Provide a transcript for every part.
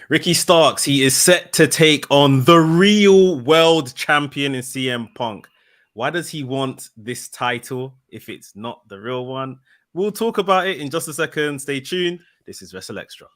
Ricky Starks, he is set to take on the real world champion in CM Punk. Why does he want this title if it's not the real one? We'll talk about it in just a second. Stay tuned. This is WrstlXtra.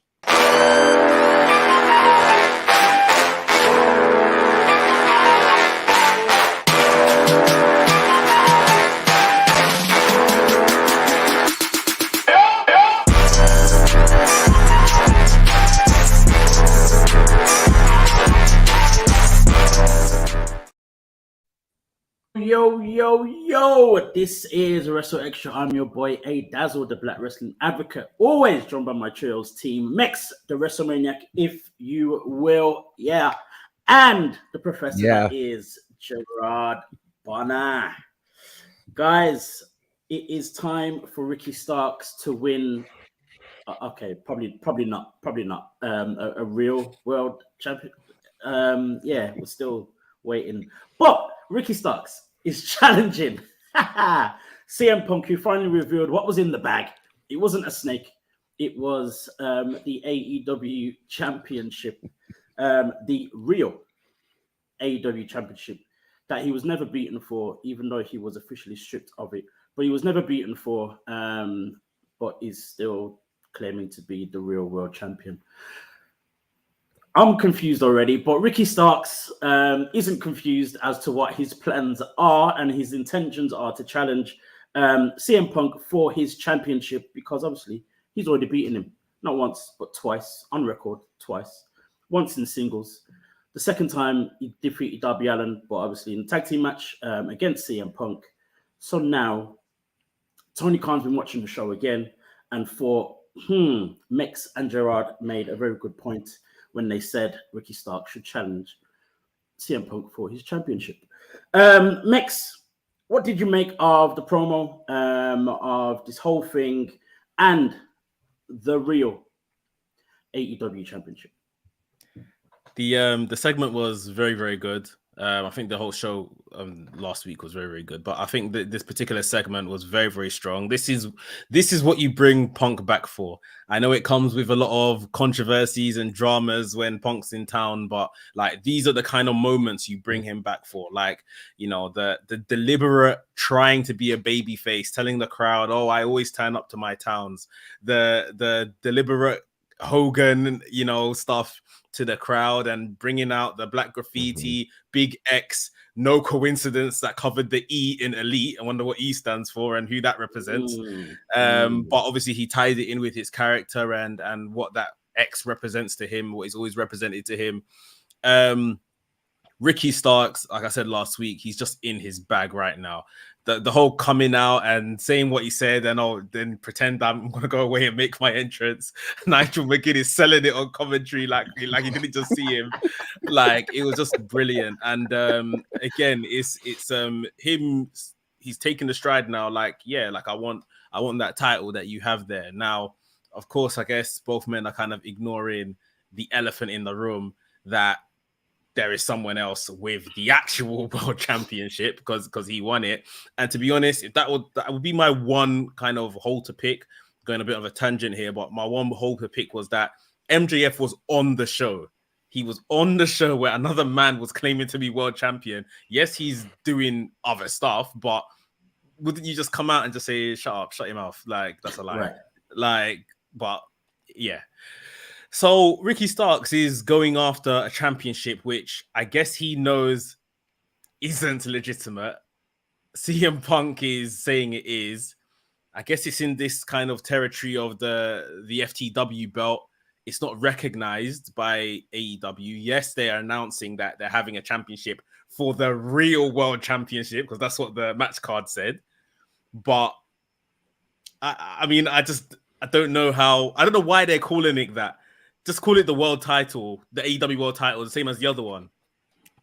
Yo, this is WrstlXtra. I'm your boy, A Dazzle, the Black Wrestling Advocate, always joined by my trios team, Mex, the WrestleManiac, if you will, and the professor that is Gerard Bonner. Guys, it is time for Ricky Starks to win. Okay, probably not. A real world champion. We're still waiting, but Ricky Starks is challenging CM Punk, who finally revealed what was in the bag. It wasn't a snake. It was the AEW Championship, the real AEW Championship that he was never beaten for, even though he was officially stripped of it. But he was never beaten for, but is still claiming to be the real world champion. I'm confused already, but Ricky Starks isn't confused as to what his plans are and his intentions are to challenge CM Punk for his championship, because obviously he's already beaten him, not once, but twice, on record, twice. Once in singles. The second time he defeated Darby Allin, but obviously in the tag team match against CM Punk. So now Tony Khan's been watching the show again, and for Mex and Gerard made a very good point when they said Ricky Starks should challenge CM Punk for his championship. Mex, what did you make of the promo of this whole thing and the real AEW championship? The segment was very, very good. I think the whole show last week was very, very good. But I think that this particular segment was very, very strong. This is what you bring Punk back for. I know it comes with a lot of controversies and dramas when Punk's in town, but like these are the kind of moments you bring him back for. Like, you know, the deliberate trying to be a baby face, telling the crowd, "Oh, I always turn up to my towns." The deliberate Hogan, you know, stuff to the crowd and bringing out the black graffiti, big X, no coincidence that covered the E in Elite. I wonder what E stands for and who that represents. But obviously he tied it in with his character and what that X represents to him, what is always represented to him. Ricky Starks, like I said last week, he's just in his bag right now. The whole coming out and saying what he said and then pretend I'm going to go away and make my entrance. Nigel McGinn is selling it on commentary like he didn't just see him. Like, it was just brilliant. And again, it's him. He's taking the stride now. Like, yeah, like I want that title that you have there. Now, of course, I guess both men are kind of ignoring the elephant in the room that there is someone else with the actual world championship because he won it. And to be honest, if that would be my one kind of hole to pick. Going a bit of a tangent here, but my one hole to pick was that MJF was on the show. He was on the show where another man was claiming to be world champion. Yes, he's doing other stuff, but wouldn't you just come out and just say, "Shut up, shut your mouth"? Like, that's a lie. Right. Like, but yeah. So Ricky Starks is going after a championship, which I guess he knows isn't legitimate. CM Punk is saying it is. I guess it's in this kind of territory of the FTW belt. It's not recognized by AEW. Yes, they are announcing that they're having a championship for the real world championship because that's what the match card said. But I mean, I don't know why they're calling it that. Just call it the world title, the AEW world title, the same as the other one.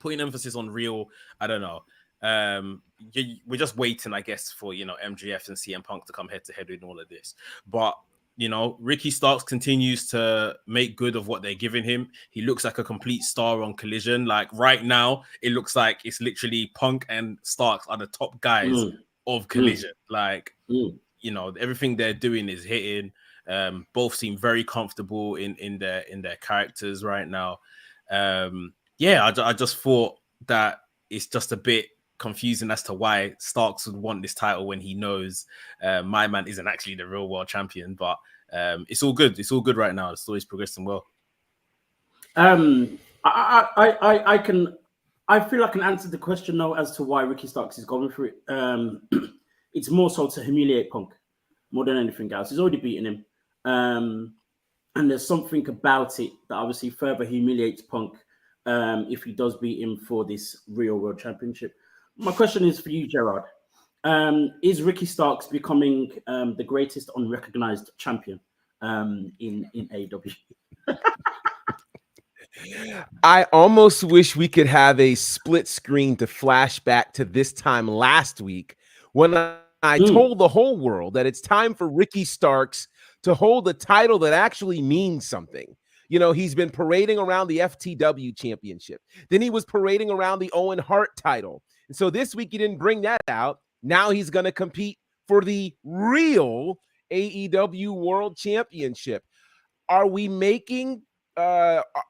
Putting emphasis on real, I don't know. We're just waiting, I guess, for, you know, MJF and CM Punk to come head to head with all of this. But, you know, Ricky Starks continues to make good of what they're giving him. He looks like a complete star on Collision. Like right now, it looks like it's literally Punk and Starks are the top guys of Collision. You know, everything they're doing is hitting. Both seem very comfortable in their characters right now. I just thought that it's just a bit confusing as to why Starks would want this title when he knows my man isn't actually the real world champion. But it's all good. It's all good right now. The story's progressing well. I feel I can answer the question now as to why Ricky Starks is going for it. It's more so to humiliate Punk more than anything else. He's already beaten him. And there's something about it that obviously further humiliates Punk if he does beat him for this real world championship. My question is for you, Gerard. Is Ricky Starks becoming the greatest unrecognized champion in AEW? I almost wish we could have a split screen to flash back to this time last week when I told the whole world that it's time for Ricky Starks to hold a title that actually means something. You know, he's been parading around the FTW championship. Then he was parading around the Owen Hart title. And so this week he didn't bring that out. Now he's going to compete for the real AEW World Championship. Are we making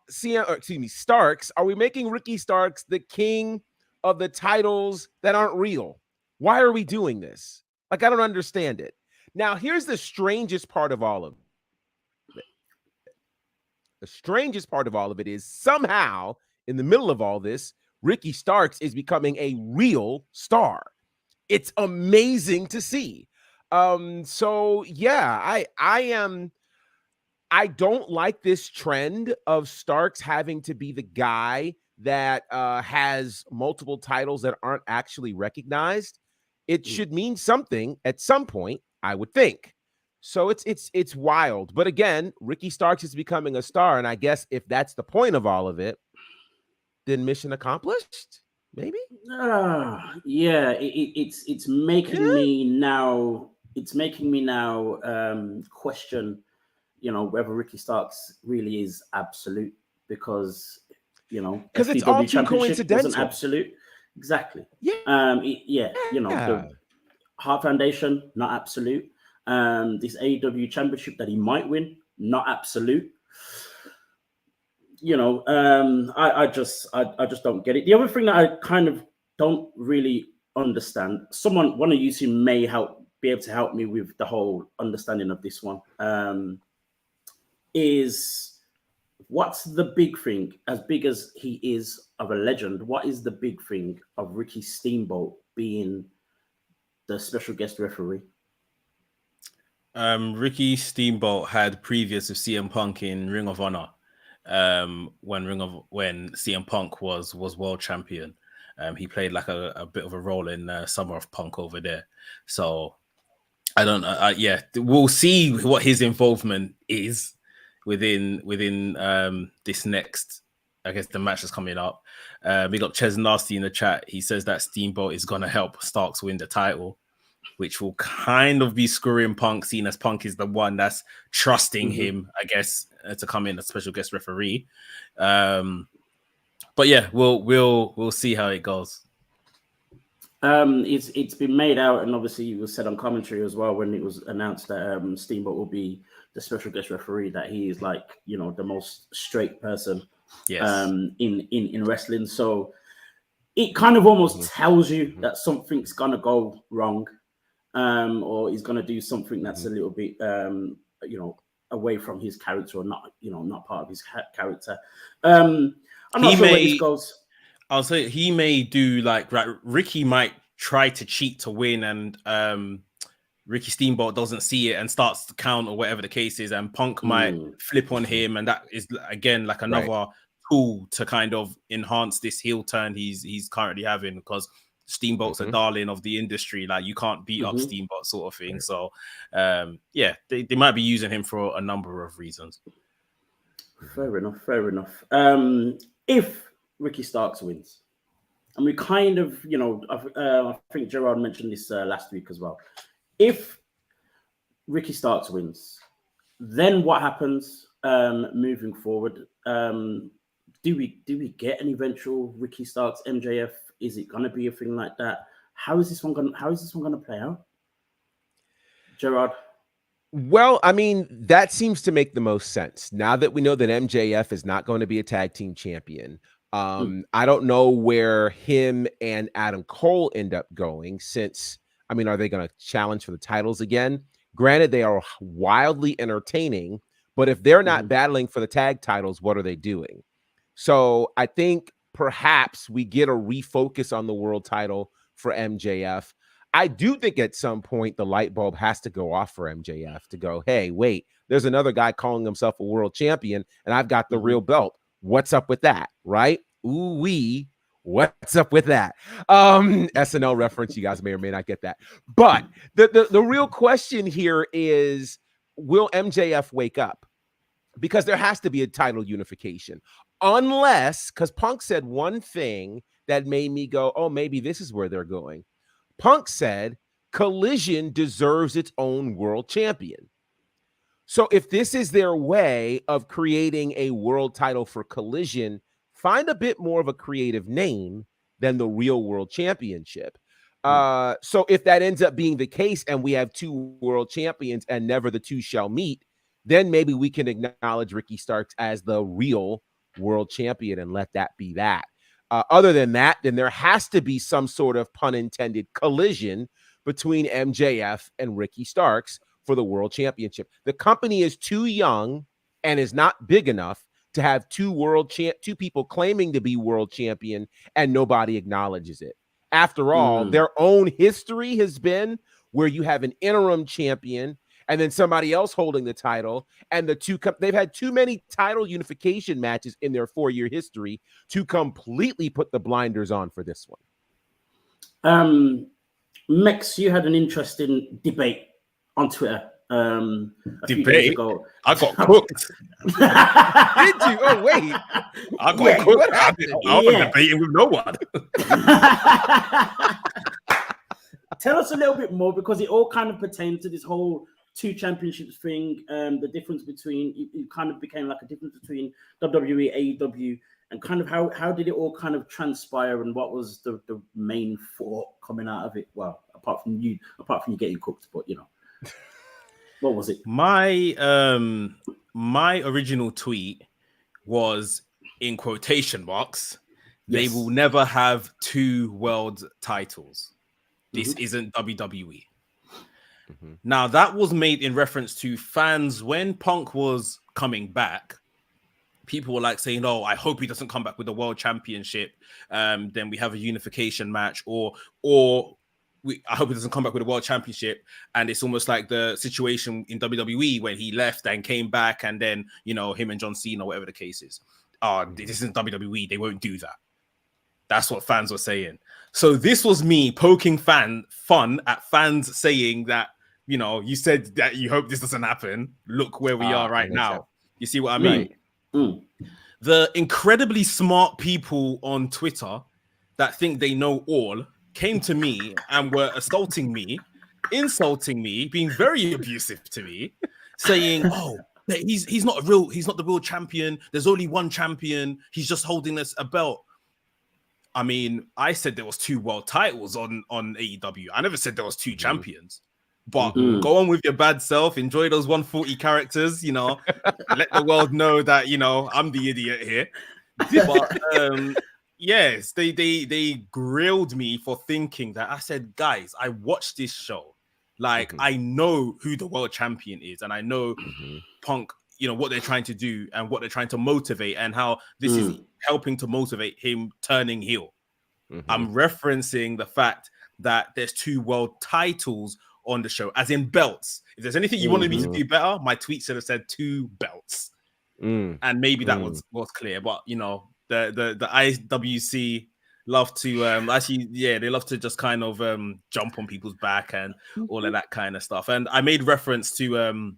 Starks? Are we making Ricky Starks the king of the titles that aren't real? Why are we doing this? Like, I don't understand it. Now, here's the strangest part of all of it. The strangest part of all of it is somehow in the middle of all this, Ricky Starks is becoming a real star. It's amazing to see. So yeah, I don't like this trend of Starks having to be the guy that has multiple titles that aren't actually recognized. It should mean something at some point, I would think. So it's wild. But again, Ricky Starks is becoming a star, and I guess if that's the point of all of it, then mission accomplished. Maybe. Yeah, it's making me now. It's making me now question, you know, whether Ricky Starks really is absolute, because because it's all too coincidental. Wasn't absolute, exactly. Yeah. You know, the Hart Foundation, not absolute. This AEW championship that he might win, not absolute. You know, I just don't get it. The other thing that I kind of don't really understand, one of you two may be able to help me with the whole understanding of this one, is what's the big thing, as big as he is of a legend, what is the big thing of Ricky Steamboat being the special guest referee? Ricky Steamboat had previous with CM Punk in Ring of Honor. When CM Punk was world champion, he played like a bit of a role in Summer of Punk over there. So I don't know. We'll see what his involvement is within this next, I guess, the match that's coming up. We got Ches Nasty in the chat. He says that Steamboat is gonna help Starks win the title, which will kind of be screwing Punk, seeing as Punk is the one that's trusting him, I guess, to come in as special guest referee. But yeah, we'll see how it goes. It's been made out, and obviously it was said on commentary as well when it was announced that Steamboat will be the special guest referee, that he is like, you know, the most straight person in wrestling. So it kind of almost tells you that something's gonna go wrong, or he's gonna do something that's a little bit away from his character, or not part of his character. I'm not sure where this goes. I'll say he may do like Ricky might try to cheat to win, and Ricky Steamboat doesn't see it and starts to count or whatever the case is, and Punk might flip on him, and that is again like another tool to kind of enhance this heel turn he's currently having, because Steamboat's a darling of the industry. Like, you can't beat up Steamboat, sort of thing. So they might be using him for a number of reasons. Fair enough. If Ricky Starks wins, and we kind of, I think Gerard mentioned this last week as well. If Ricky Starks wins, then what happens moving forward? Do we get an eventual Ricky Starks MJF? Is it going to be a thing like that? How is this one going to play out, Gerard? Well, I mean, that seems to make the most sense. Now that we know that MJF is not going to be a tag team champion, I don't know where him and Adam Cole end up going since, I mean, are they going to challenge for the titles again? Granted, they are wildly entertaining, but if they're not battling for the tag titles, what are they doing? So I think perhaps we get a refocus on the world title for MJF. I do think at some point the light bulb has to go off for MJF to go, hey, wait, there's another guy calling himself a world champion, and I've got the real belt. What's up with that? Right? Ooh wee. What's up with that? SNL reference. You guys may or may not get that. But the real question here is, will MJF wake up? Because there has to be a title unification. Unless, because Punk said one thing that made me go, oh, maybe this is where they're going. Punk said Collision deserves its own world champion. So if this is their way of creating a world title for Collision, find a bit more of a creative name than the real world championship. So if that ends up being the case and we have two world champions and never the two shall meet, then maybe we can acknowledge Ricky Starks as the real world champion and let that be that. Other than that, then there has to be some sort of pun intended collision between MJF and Ricky Starks for the world championship. The company is too young and is not big enough to have two people claiming to be world champion and nobody acknowledges it. After all, their own history has been where you have an interim champion and then somebody else holding the title, and they've had too many title unification matches in their 4-year history to completely put the blinders on for this one. Mex, you had an interesting debate on Twitter. A few days ago. I got cooked. Did you? Oh wait, I got cooked. What happened? I wasn't debating with no one. Tell us a little bit more, because it all kind of pertains to this whole 2 championships thing. The difference between it kind of became like a difference between WWE, AEW, and kind of how did it all kind of transpire, and what was the main thought coming out of it? Well, apart from you getting cooked, but you know, what was it? My original tweet was, in quotation marks, they will never have 2 world titles. This isn't WWE. Now, that was made in reference to fans when Punk was coming back. People were like saying, oh, I hope he doesn't come back with the world championship. Then we have a unification match, or I hope he doesn't come back with a world championship. And it's almost like the situation in WWE when he left and came back, and then, you know, him and John Cena, whatever the case is. This isn't WWE. They won't do that. That's what fans were saying. So this was me poking fun at fans saying that, you know, you said that you hope this doesn't happen. Look where we are right now. You see what I mean? Right. The incredibly smart people on Twitter that think they know all came to me and were assaulting me, insulting me, being very abusive to me, saying, oh, he's not the real champion. There's only one champion. He's just holding us a belt. I mean, I said there was 2 world titles on AEW. I never said there was 2 champions. But go on with your bad self. Enjoy those 140 characters, you know. Let the world know that, you know, I'm the idiot here. But yes, they grilled me for thinking that. I said, guys, I watched this show. Like, I know who the world champion is, and I know Punk, you know, what they're trying to do and what they're trying to motivate, and how this is helping to motivate him turning heel. I'm referencing the fact that there's 2 world titles on the show, as in belts. If there's anything you wanted me to do better, my tweet should have said 2 belts. And maybe that was clear. But, you know, the IWC love to they love to just kind of jump on people's back and all of that kind of stuff. And I made reference to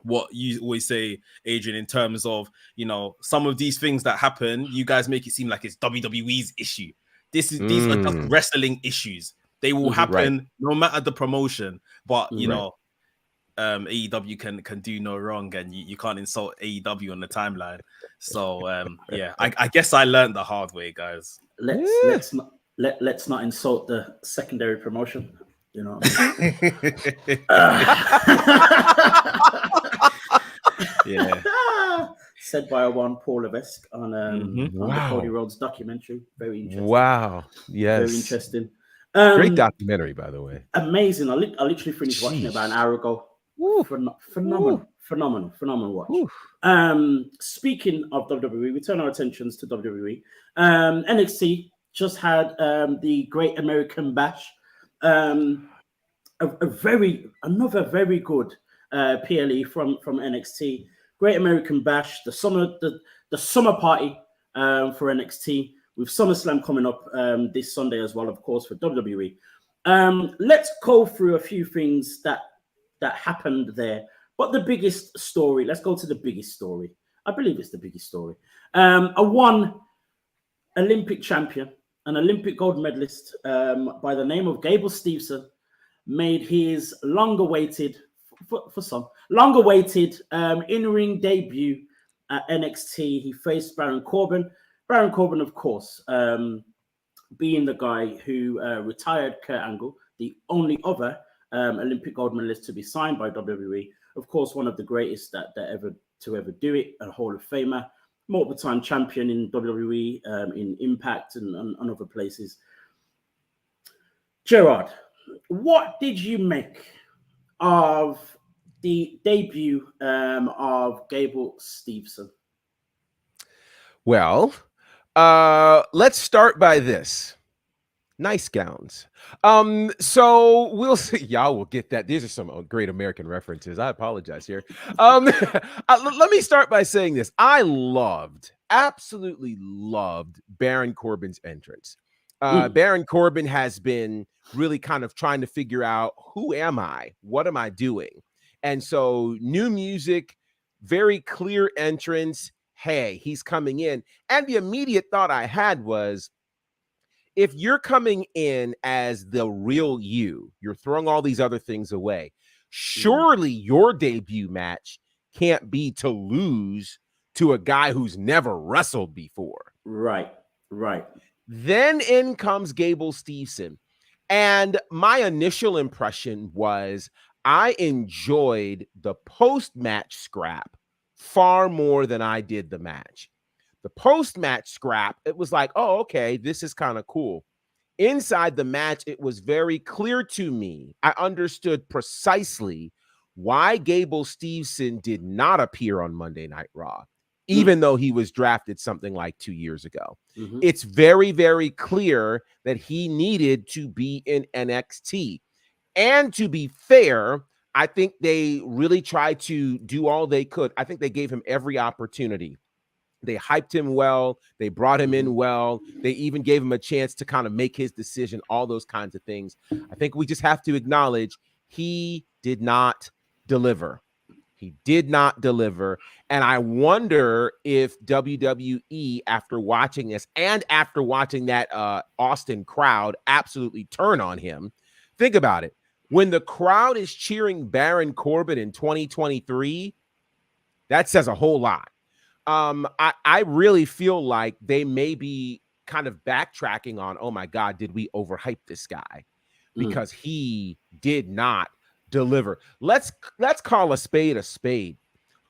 what you always say, Adrian, in terms of, you know, some of these things that happen, you guys make it seem like it's WWE's issue. These are just wrestling issues. They will happen no matter the promotion. But you know, AEW can do no wrong, and you can't insult AEW on the timeline. So I guess I learned the hard way, guys. Let's not insult the secondary promotion. You know. Yeah. Said by one Paul Levesque on the Cody Wow. Rhodes documentary. Very interesting. Wow. Yes. Very interesting. Great documentary, by the way. Amazing. I literally finished watching it about an hour ago. Phenomenal watch. Woo. Speaking of WWE, we turn our attentions to WWE. NXT just had the Great American Bash. Another very good PLE from NXT. Great American Bash, the summer party for NXT, with SummerSlam coming up this Sunday as well, of course, for WWE. Let's go through a few things that happened there. But the biggest story, let's go to the biggest story. I believe it's the biggest story. A one Olympic champion, an Olympic gold medalist by the name of Gable Steveson, made his long-awaited in-ring debut at NXT. He faced Baron Corbin. Baron Corbin, of course, being the guy who retired Kurt Angle, the only other Olympic gold medalist to be signed by WWE. Of course, one of the greatest that ever do it, a Hall of Famer, multiple-time champion in WWE, in Impact and other places. Gerard, what did you make of the debut of Gable Steveson? Well, let's start by this. Nice gowns. So we'll see. Y'all will get that. These are some great American references. I apologize here. Let me start by saying this. I absolutely loved Baron Corbin's entrance. Baron Corbin has been really kind of trying to figure out, who am I? What am I doing? And so new music, very clear entrance. Hey, he's coming in. And the immediate thought I had was, if you're coming in as the real you, you're throwing all these other things away. Surely your debut match can't be to lose to a guy who's never wrestled before. Right. Then in comes Gable Steveson. And my initial impression was, I enjoyed the post-match scrap far more than I did the match. The post-match scrap, it was like, oh, okay, this is kind of cool. Inside the match, it was very clear to me. I understood precisely why Gable Steveson did not appear on Monday Night Raw, even though he was drafted something like 2 years ago. It's very, very clear that he needed to be in NXT. And to be fair, I think they really tried to do all they could. I think they gave him every opportunity. They hyped him well. They brought him in well. They even gave him a chance to kind of make his decision, all those kinds of things. I think we just have to acknowledge he did not deliver. He did not deliver. And I wonder if WWE, after watching this and after watching that Austin crowd absolutely turn on him, think about it. When the crowd is cheering Baron Corbin in 2023, that says a whole lot. I really feel like they may be kind of backtracking on, oh my God, did we overhype this guy? Because he did not deliver. Let's call a spade a spade.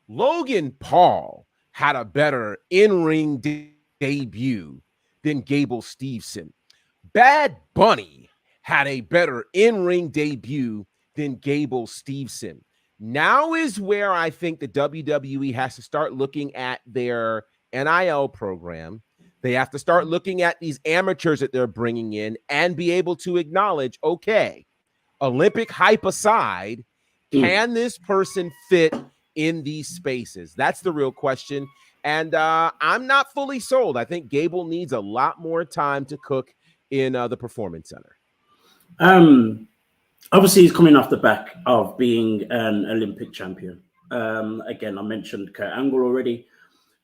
Logan Paul had a better in-ring debut than Gable Steveson. Bad Bunny had a better in-ring debut than Gable Steveson. Now is where I think the WWE has to start looking at their NIL program. They have to start looking at these amateurs that they're bringing in and be able to acknowledge, okay, Olympic hype aside, can this person fit in these spaces? That's the real question. And I'm not fully sold. I think Gable needs a lot more time to cook in the Performance Center. Obviously, he's coming off the back of being an Olympic champion. Again, I mentioned Kurt Angle already.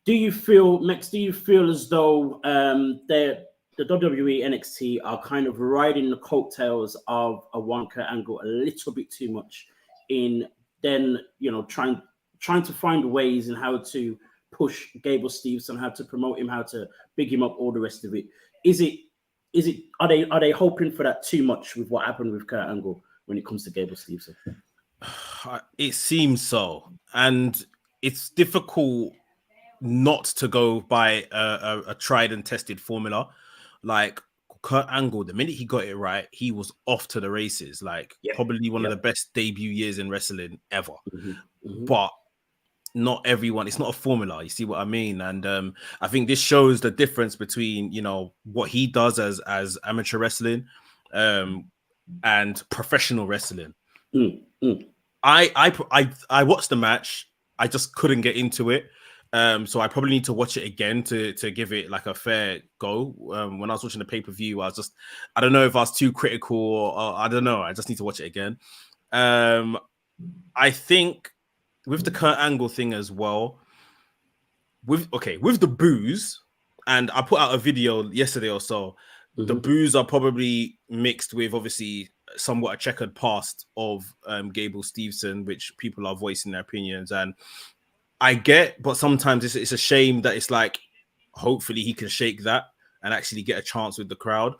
Do you feel as though the WWE NXT are kind of riding the coattails of a one Kurt Angle a little bit too much, in then, you know, trying to find ways in how to push Gable Steveson, how to promote him, how to big him up, all the rest of it? Are they hoping for that too much with what happened with Kurt Angle? when it comes to Gable Steveson? It seems so, and it's difficult not to go by a tried and tested formula. Like Kurt Angle, the minute he got it right, he was off to the races. Like probably one of the best debut years in wrestling ever. But not everyone, it's not a formula, you see what I mean? And I think this shows the difference between, you know, what he does as amateur wrestling and professional wrestling. I watched the match. I just couldn't get into it. So I probably need to watch it again to give it like a fair go. When I was watching the pay-per-view, I don't know if I was too critical or I don't know. I just need to watch it again. I think with the Kurt Angle thing as well, with the boos, and I put out a video yesterday or so. The boos are probably mixed with obviously somewhat a checkered past of Gable Steveson, which people are voicing their opinions, and I get, but sometimes it's a shame that it's like, hopefully he can shake that and actually get a chance with the crowd.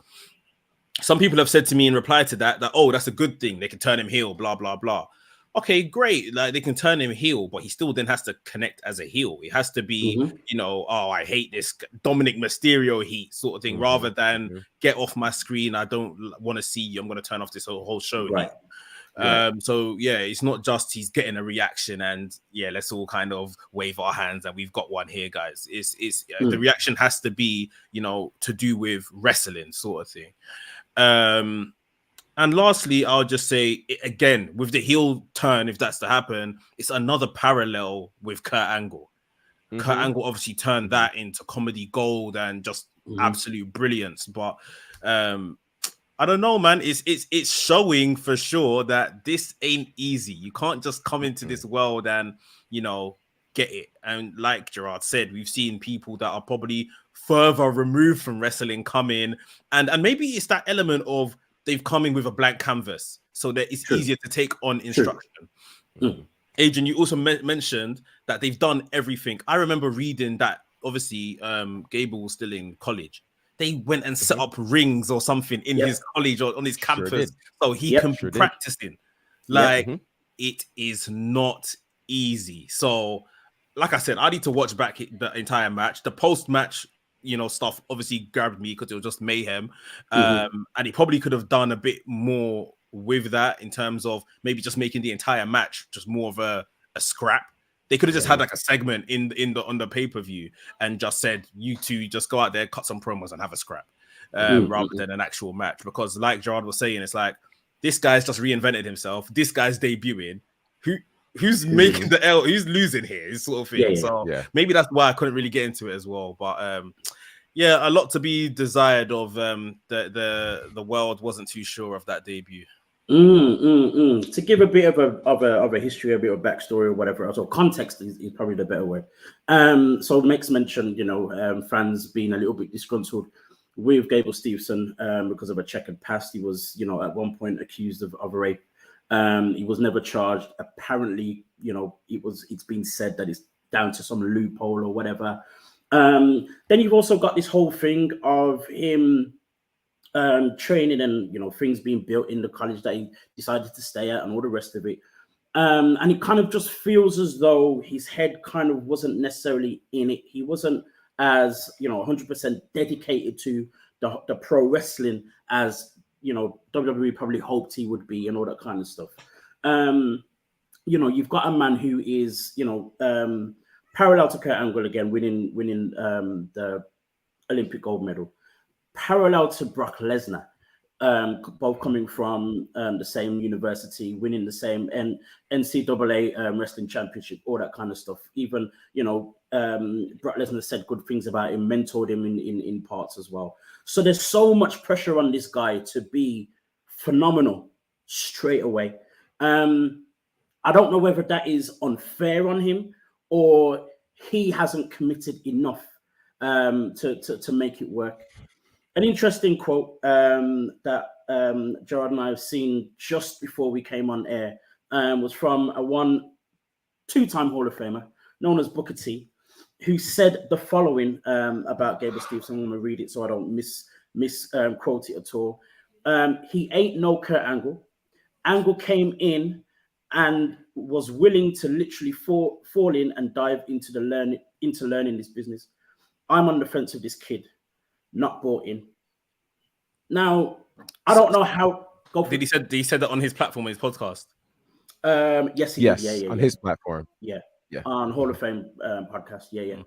Some people have said to me in reply to that, oh, that's a good thing. They can turn him heel, blah, blah, blah. Okay, great. Like they can turn him heel, but he still then has to connect as a heel. It has to be, you know, oh, I hate this Dominic Mysterio heat sort of thing, rather than get off my screen. I don't want to see you. I'm going to turn off this whole show. Right. So yeah, it's not just he's getting a reaction and let's all kind of wave our hands and we've got one here, guys. It's the reaction has to be, you know, to do with wrestling sort of thing. And lastly, I'll just say again, with the heel turn, if that's to happen, it's another parallel with Kurt Angle. Kurt Angle obviously turned that into comedy gold and just absolute brilliance. But I don't know, man. It's showing for sure that this ain't easy. You can't just come into this world and, you know, get it. And like Gerard said, we've seen people that are probably further removed from wrestling come in, and maybe it's that element of they've come in with a blank canvas, so that it's easier to take on instruction. Adrian, you also mentioned that they've done everything. I remember reading that obviously Gable was still in college. They went and set up rings or something in his college or on his campus so he can be practicing. Like it is not easy. So, like I said, I need to watch back the entire match. The post-match, you know, stuff obviously grabbed me because it was just mayhem. And he probably could have done a bit more with that in terms of maybe just making the entire match just more of a scrap. They could have just had like a segment on the pay-per-view and just said, you two just go out there, cut some promos and have a scrap rather than an actual match. Because like Gerard was saying, it's like, this guy's just reinvented himself. This guy's debuting. Who's making the L? Who's losing here? This sort of thing. Maybe that's why I couldn't really get into it as well. But a lot to be desired of. The world wasn't too sure of that debut. To give a bit of a history, a bit of backstory, or whatever, so context is probably the better word. So Mex mentioned, you know, fans being a little bit disgruntled with Gable Steveson because of a checkered past. He was, you know, at one point accused of rape. He was never charged. Apparently, you know, it's been said that it's down to some loophole or whatever. Then you've also got this whole thing of him training and, you know, things being built in the college that he decided to stay at and all the rest of it. And it kind of just feels as though his head kind of wasn't necessarily in it. He wasn't as, you know, 100% dedicated to the pro wrestling as, you know, WWE probably hoped he would be and all that kind of stuff. You know, you've got a man who is, you know, parallel to Kurt Angle again, winning the Olympic gold medal. Parallel to Brock Lesnar, both coming from the same university, winning the same NCAA wrestling championship, all that kind of stuff. Even, you know, Brock Lesnar said good things about him, mentored him in parts as well. So there's so much pressure on this guy to be phenomenal straight away. I don't know whether that is unfair on him or he hasn't committed enough to make it work. An interesting quote that Gerard and I have seen just before we came on air was from a two-time Hall of Famer known as Booker T, who said the following about Gable Steveson. I'm going to read it so I don't misquote it at all. He ain't no Kurt Angle, Angle came in and was willing to literally fall in and dive into learning this business. I'm on the fence with this kid, not bought in. Now, I don't know how. Did he said that on his platform, his podcast? Yes, he did. Yeah, on his platform. Yeah, yeah, on Hall of Fame podcast. Yeah.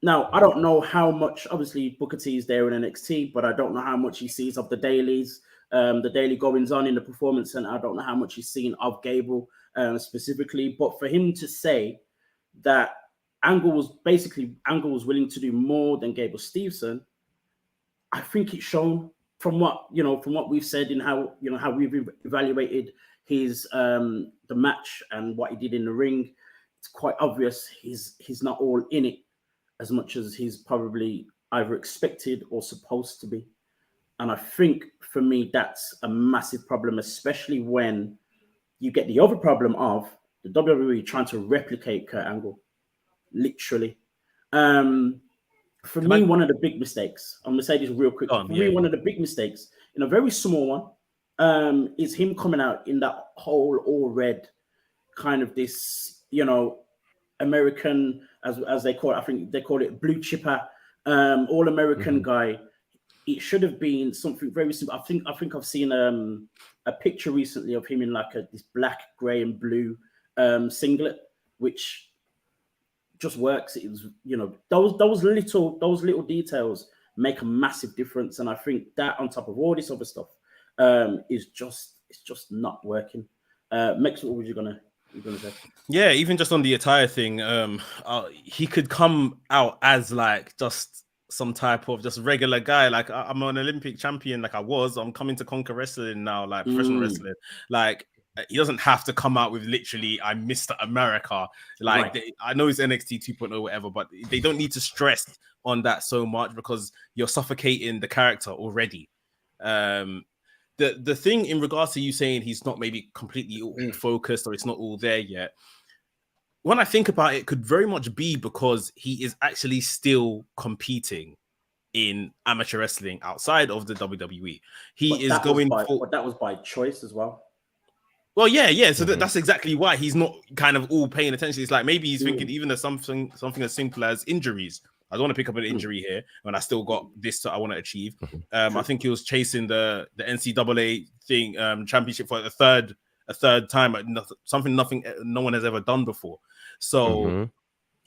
Now, I don't know how much. Obviously, Booker T is there in NXT, but I don't know how much he sees of the dailies, the daily goings on in the Performance Center. I don't know how much he's seen of Gable specifically. But for him to say that Angle was willing to do more than Gable Steveson, I think it's shown from what we've said and how we've evaluated his the match and what he did in the ring. It's quite obvious he's not all in it as much as he's probably either expected or supposed to be. And I think for me that's a massive problem, especially when you get the other problem of the WWE trying to replicate Kurt Angle, literally. For me, one of the big mistakes, I'm going to say this real quick. One of the big mistakes, in a very small one, is him coming out in that whole all red kind of this, American, as they call it, I think they call it blue chipper, all American guy. It should have been something very simple. I think I've seen a picture recently of him in like this black, gray, and blue singlet, which just works. It was, those little details make a massive difference, and I think that on top of all this other stuff, it's just not working. Max, what were you gonna say? Yeah, even just on the attire thing, he could come out as like just some type of just regular guy. Like I'm an Olympic champion, like I'm coming to conquer wrestling now, like professional wrestling. Like he doesn't have to come out with literally I'm Mr. America. Like I know it's NXT 2.0 whatever, but they don't need to stress on that so much because you're suffocating the character already. The thing in regards to you saying he's not maybe completely all focused or it's not all there yet, when I think about it, could very much be because he is actually still competing in amateur wrestling outside of the WWE. But that was by choice as well. Well, yeah. So that's exactly why he's not kind of all paying attention. It's like maybe he's thinking even there's something as simple as injuries. I don't want to pick up an injury here when I still got this that I want to achieve. I think he was chasing the NCAA thing championship for a third time, something no one has ever done before. So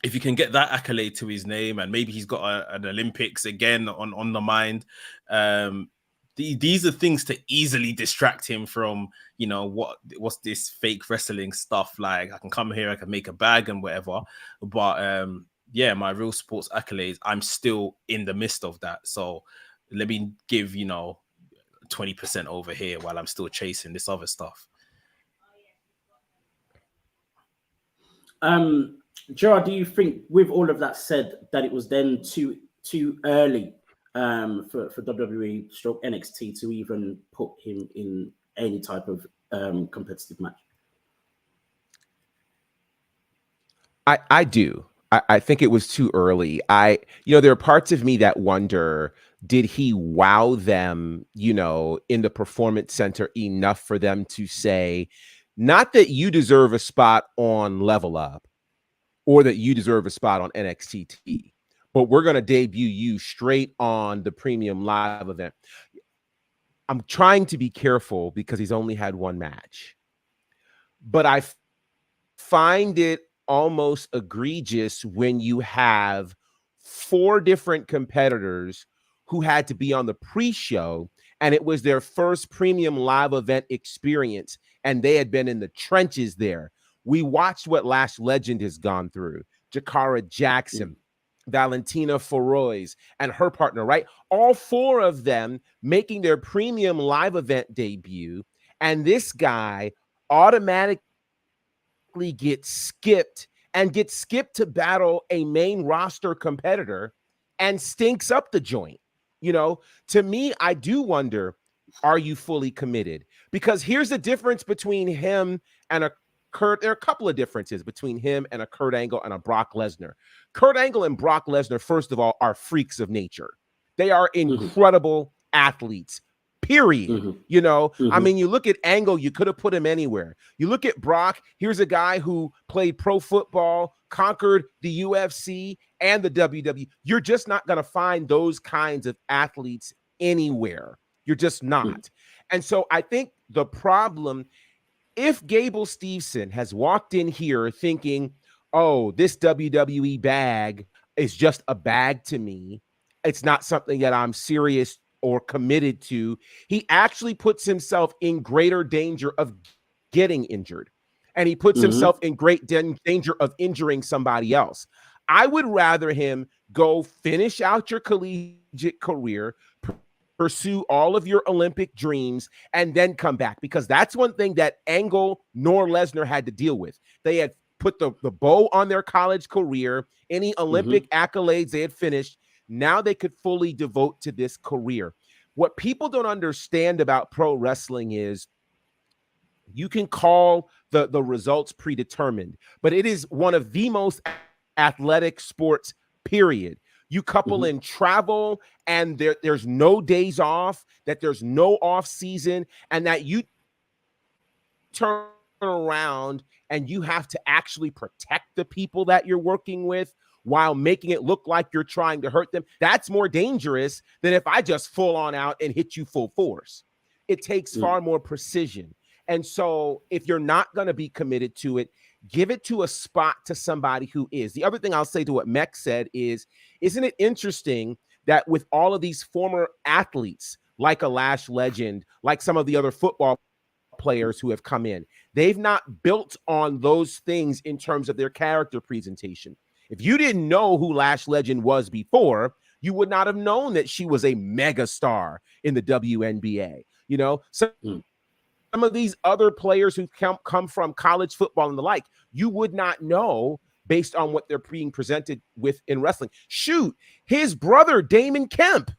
if you can get that accolade to his name, and maybe he's got an Olympics again on the mind, these are things to easily distract him from, what's this fake wrestling stuff. Like I can come here, I can make a bag and whatever, but my real sports accolades, I'm still in the midst of that. So let me give 20% over here while I'm still chasing this other stuff. Gerard, do you think, with all of that said, that it was then too early for WWE / NXT to even put him in any type of competitive match? I do. I think it was too early. There are parts of me that wonder, did he wow them, in the Performance Center enough for them to say, not that you deserve a spot on Level Up or that you deserve a spot on NXT TV, but we're going to debut you straight on the Premium Live event. I'm trying to be careful because he's only had one match, but I find it almost egregious when you have 4 different competitors who had to be on the pre-show and it was their first Premium Live event experience and they had been in the trenches there. We watched what Lash Legend has gone through. Jakara Jackson, Valentina Feroz, and her partner, right? All 4 of them making their Premium Live event debut, and this guy automatically gets skipped to battle a main roster competitor and stinks up the joint. To me, I do wonder, are you fully committed? Because here's the difference between him and a Kurt. There are a couple of differences between him and a Kurt Angle and a Brock Lesnar. Kurt Angle and Brock Lesnar, first of all, are freaks of nature. They are incredible athletes, period. Mhm. You know, I Mhm. mean, you look at Angle, you could have put him anywhere. You look at Brock, here's a guy who played pro football, conquered the UFC and the WWE. You're just not going to find those kinds of athletes anywhere. You're just not. And so I think the problem, if Gable Steveson has walked in here thinking, oh, this WWE bag is just a bag to me, it's not something that I'm serious or committed to, he actually puts himself in greater danger of getting injured. And he puts himself in great danger of injuring somebody else. I would rather him go finish out your collegiate career, pursue all of your Olympic dreams, and then come back, because that's one thing that Angle nor Lesnar had to deal with. They had put the bow on their college career, any Olympic accolades they had finished. Now they could fully devote to this career. What people don't understand about pro wrestling is you can call the results predetermined, but it is one of the most athletic sports, period. You couple in travel, and there's no days off, that there's no off season, and that you turn around and you have to actually protect the people that you're working with while making it look like you're trying to hurt them. That's more dangerous than if I just full on out and hit you full force. It takes far more precision. And so if you're not going to be committed to it, give it to a spot to somebody who is. The other thing I'll say to what Mech said is, isn't it interesting that with all of these former athletes, like a Lash Legend, like some of the other football players who have come in, they've not built on those things in terms of their character presentation. If you didn't know who Lash Legend was before, you would not have known that she was a mega star in the WNBA. You know, some of these other players who come from college football and the like, you would not know based on what they're being presented with in wrestling. Shoot, his brother, Damon Kemp,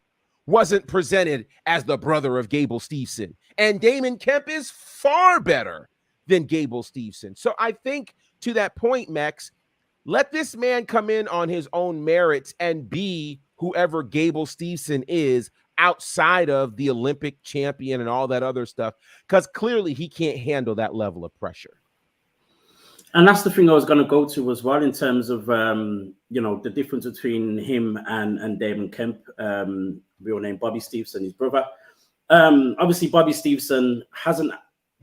wasn't presented as the brother of Gable Steveson. And Damon Kemp is far better than Gable Steveson. So I think, to that point, Max, let this man come in on his own merits and be whoever Gable Steveson is outside of the Olympic champion and all that other stuff, because clearly he can't handle that level of pressure. And that's the thing I was going to go to as well, in terms of, you know, the difference between him and Damon Kemp, real name Bobby Steveson, his brother. Obviously, Bobby Steveson hasn't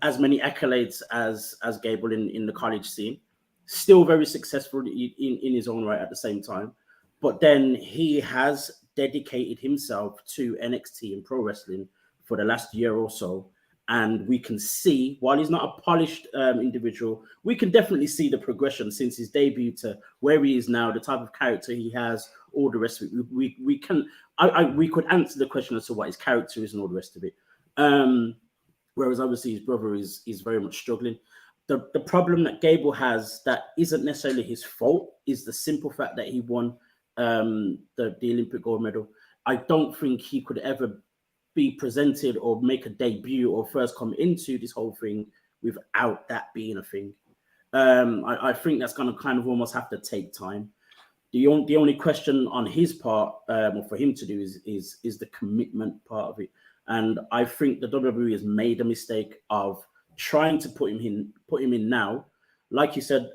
as many accolades as Gable in the college scene. Still very successful in his own right at the same time. But then he has dedicated himself to NXT and pro wrestling for the last year or so. And we can see, while he's not a polished individual, we can definitely see the progression since his debut to where he is now, the type of character he has, all the rest of it. We could answer the question as to what his character is and all the rest of it. Whereas obviously his brother is very much struggling. The problem that Gable has that isn't necessarily his fault is the simple fact that he won the Olympic gold medal. I don't think he could ever be presented or make a debut or first come into this whole thing without that being a thing. I think that's going to kind of almost have to take time. The only question on his part, or for him to do, is the commitment part of it. And I think the WWE has made a mistake of trying to put him in now. Like you said,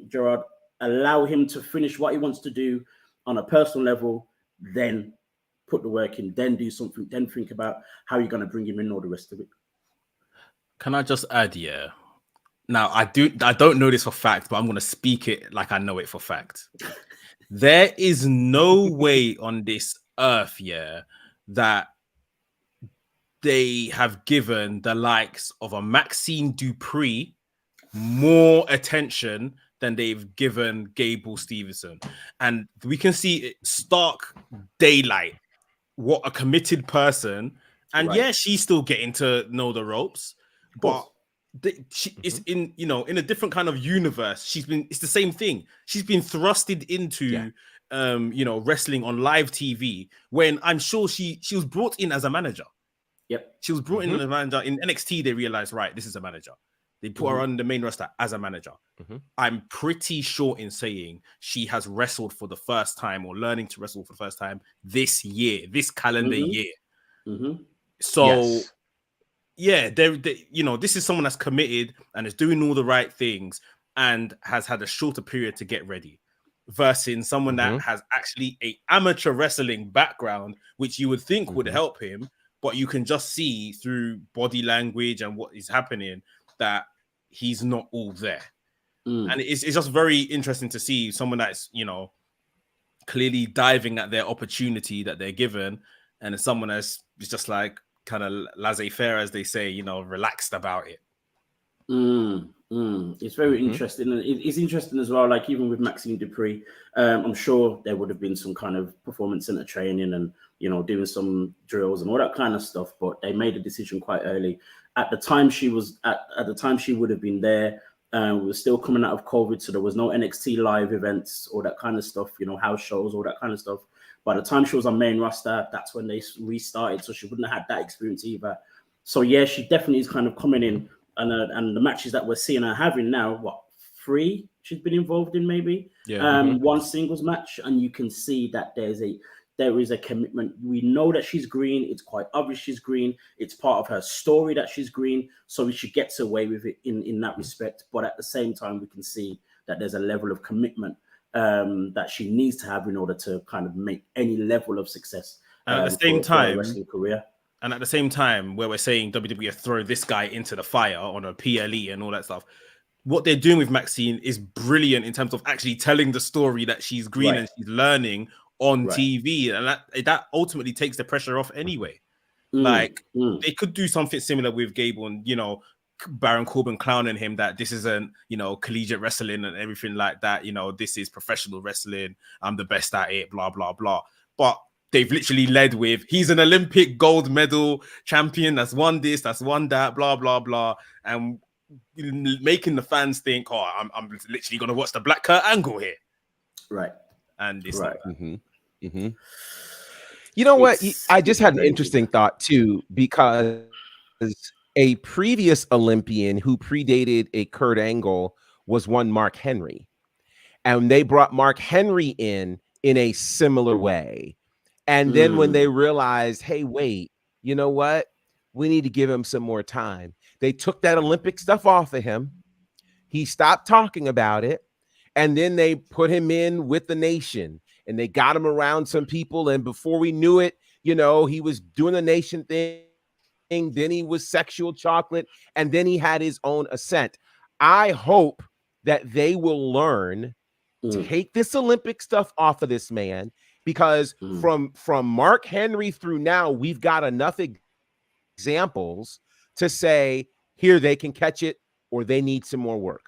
Gerard, allow him to finish what he wants to do on a personal level, then put the work in, then do something, then think about how you're going to bring him in, all the rest of it. Can I just add, yeah? Now, I don't know this for fact, but I'm going to speak it like I know it for fact. There is no way on this earth, yeah, that they have given the likes of a Maxine Dupree more attention than they've given Gable Steveson. And we can see it stark daylight what a committed person, and Right. yeah, she's still getting to know the ropes, but she is in a different kind of universe. It's the same thing. She's been thrusted into wrestling on live TV when I'm sure she was brought in as a manager. Yep. She was brought in as a manager. In NXT, they realized, right, this is a manager. They put her on the main roster as a manager. I'm pretty sure in saying she has wrestled for the first time or learning to wrestle for the first time this year, this calendar year. So yeah, you know, this is someone that's committed and is doing all the right things and has had a shorter period to get ready, versus someone that has actually a amateur wrestling background, which you would think would help him, but you can just see through body language and what is happening that he's not all there. And it's just very interesting to see someone that's, you know, clearly diving at their opportunity that they're given, and someone that's just like kind of laissez-faire, as they say, you know, relaxed about it. It's very interesting. And it's interesting as well, like even with Maxime Dupree, I'm sure there would have been some kind of performance center training and, you know, doing some drills and all that kind of stuff, but they made a decision quite early. At the time she was at the time she would have been there, we were still coming out of COVID, so there was no NXT live events, all that kind of stuff, you know, house shows, all that kind of stuff. By the time she was on main roster, that's when they restarted, so she wouldn't have had that experience either. So yeah, she definitely is kind of coming in, and the matches that we're seeing her having now, what, 3 she's been involved in, maybe, one singles match, and you can see that there is a commitment. We know that she's green. It's quite obvious she's green. It's part of her story that she's green, so she gets away with it in that respect. But at the same time, we can see that there's a level of commitment that she needs to have in order to kind of make any level of success. And at the same time, wrestling career. And at the same time, where we're saying WWE throw this guy into the fire on a PLE and all that stuff, what they're doing with Maxine is brilliant in terms of actually telling the story that she's green and she's learning on TV, and that ultimately takes the pressure off anyway. They could do something similar with Gable and, you know, Baron Corbin clowning him that this isn't, you know, collegiate wrestling and everything like that. You know, this is professional wrestling. I'm the best at it, blah, blah, blah. But they've literally led with, he's an Olympic gold medal champion that's won this, that's won that, blah, blah, blah. And making the fans think, oh, I'm literally going to watch the Black Kurt Angle here. Right. And it's right. You know what? I just had an interesting thought too, because a previous Olympian who predated a Kurt Angle was one Mark Henry. And they brought Mark Henry in a similar way. And then when they realized, hey, wait, you know what? We need to give him some more time. They took that Olympic stuff off of him. He stopped talking about it. And then they put him in with the Nation, and they got him around some people. And before we knew it, you know, he was doing the Nation thing. Then he was Sexual Chocolate. And then he had his own ascent. I hope that they will learn, take this Olympic stuff off of this man, because from Mark Henry through now, we've got enough examples to say, here, they can catch it, or they need some more work.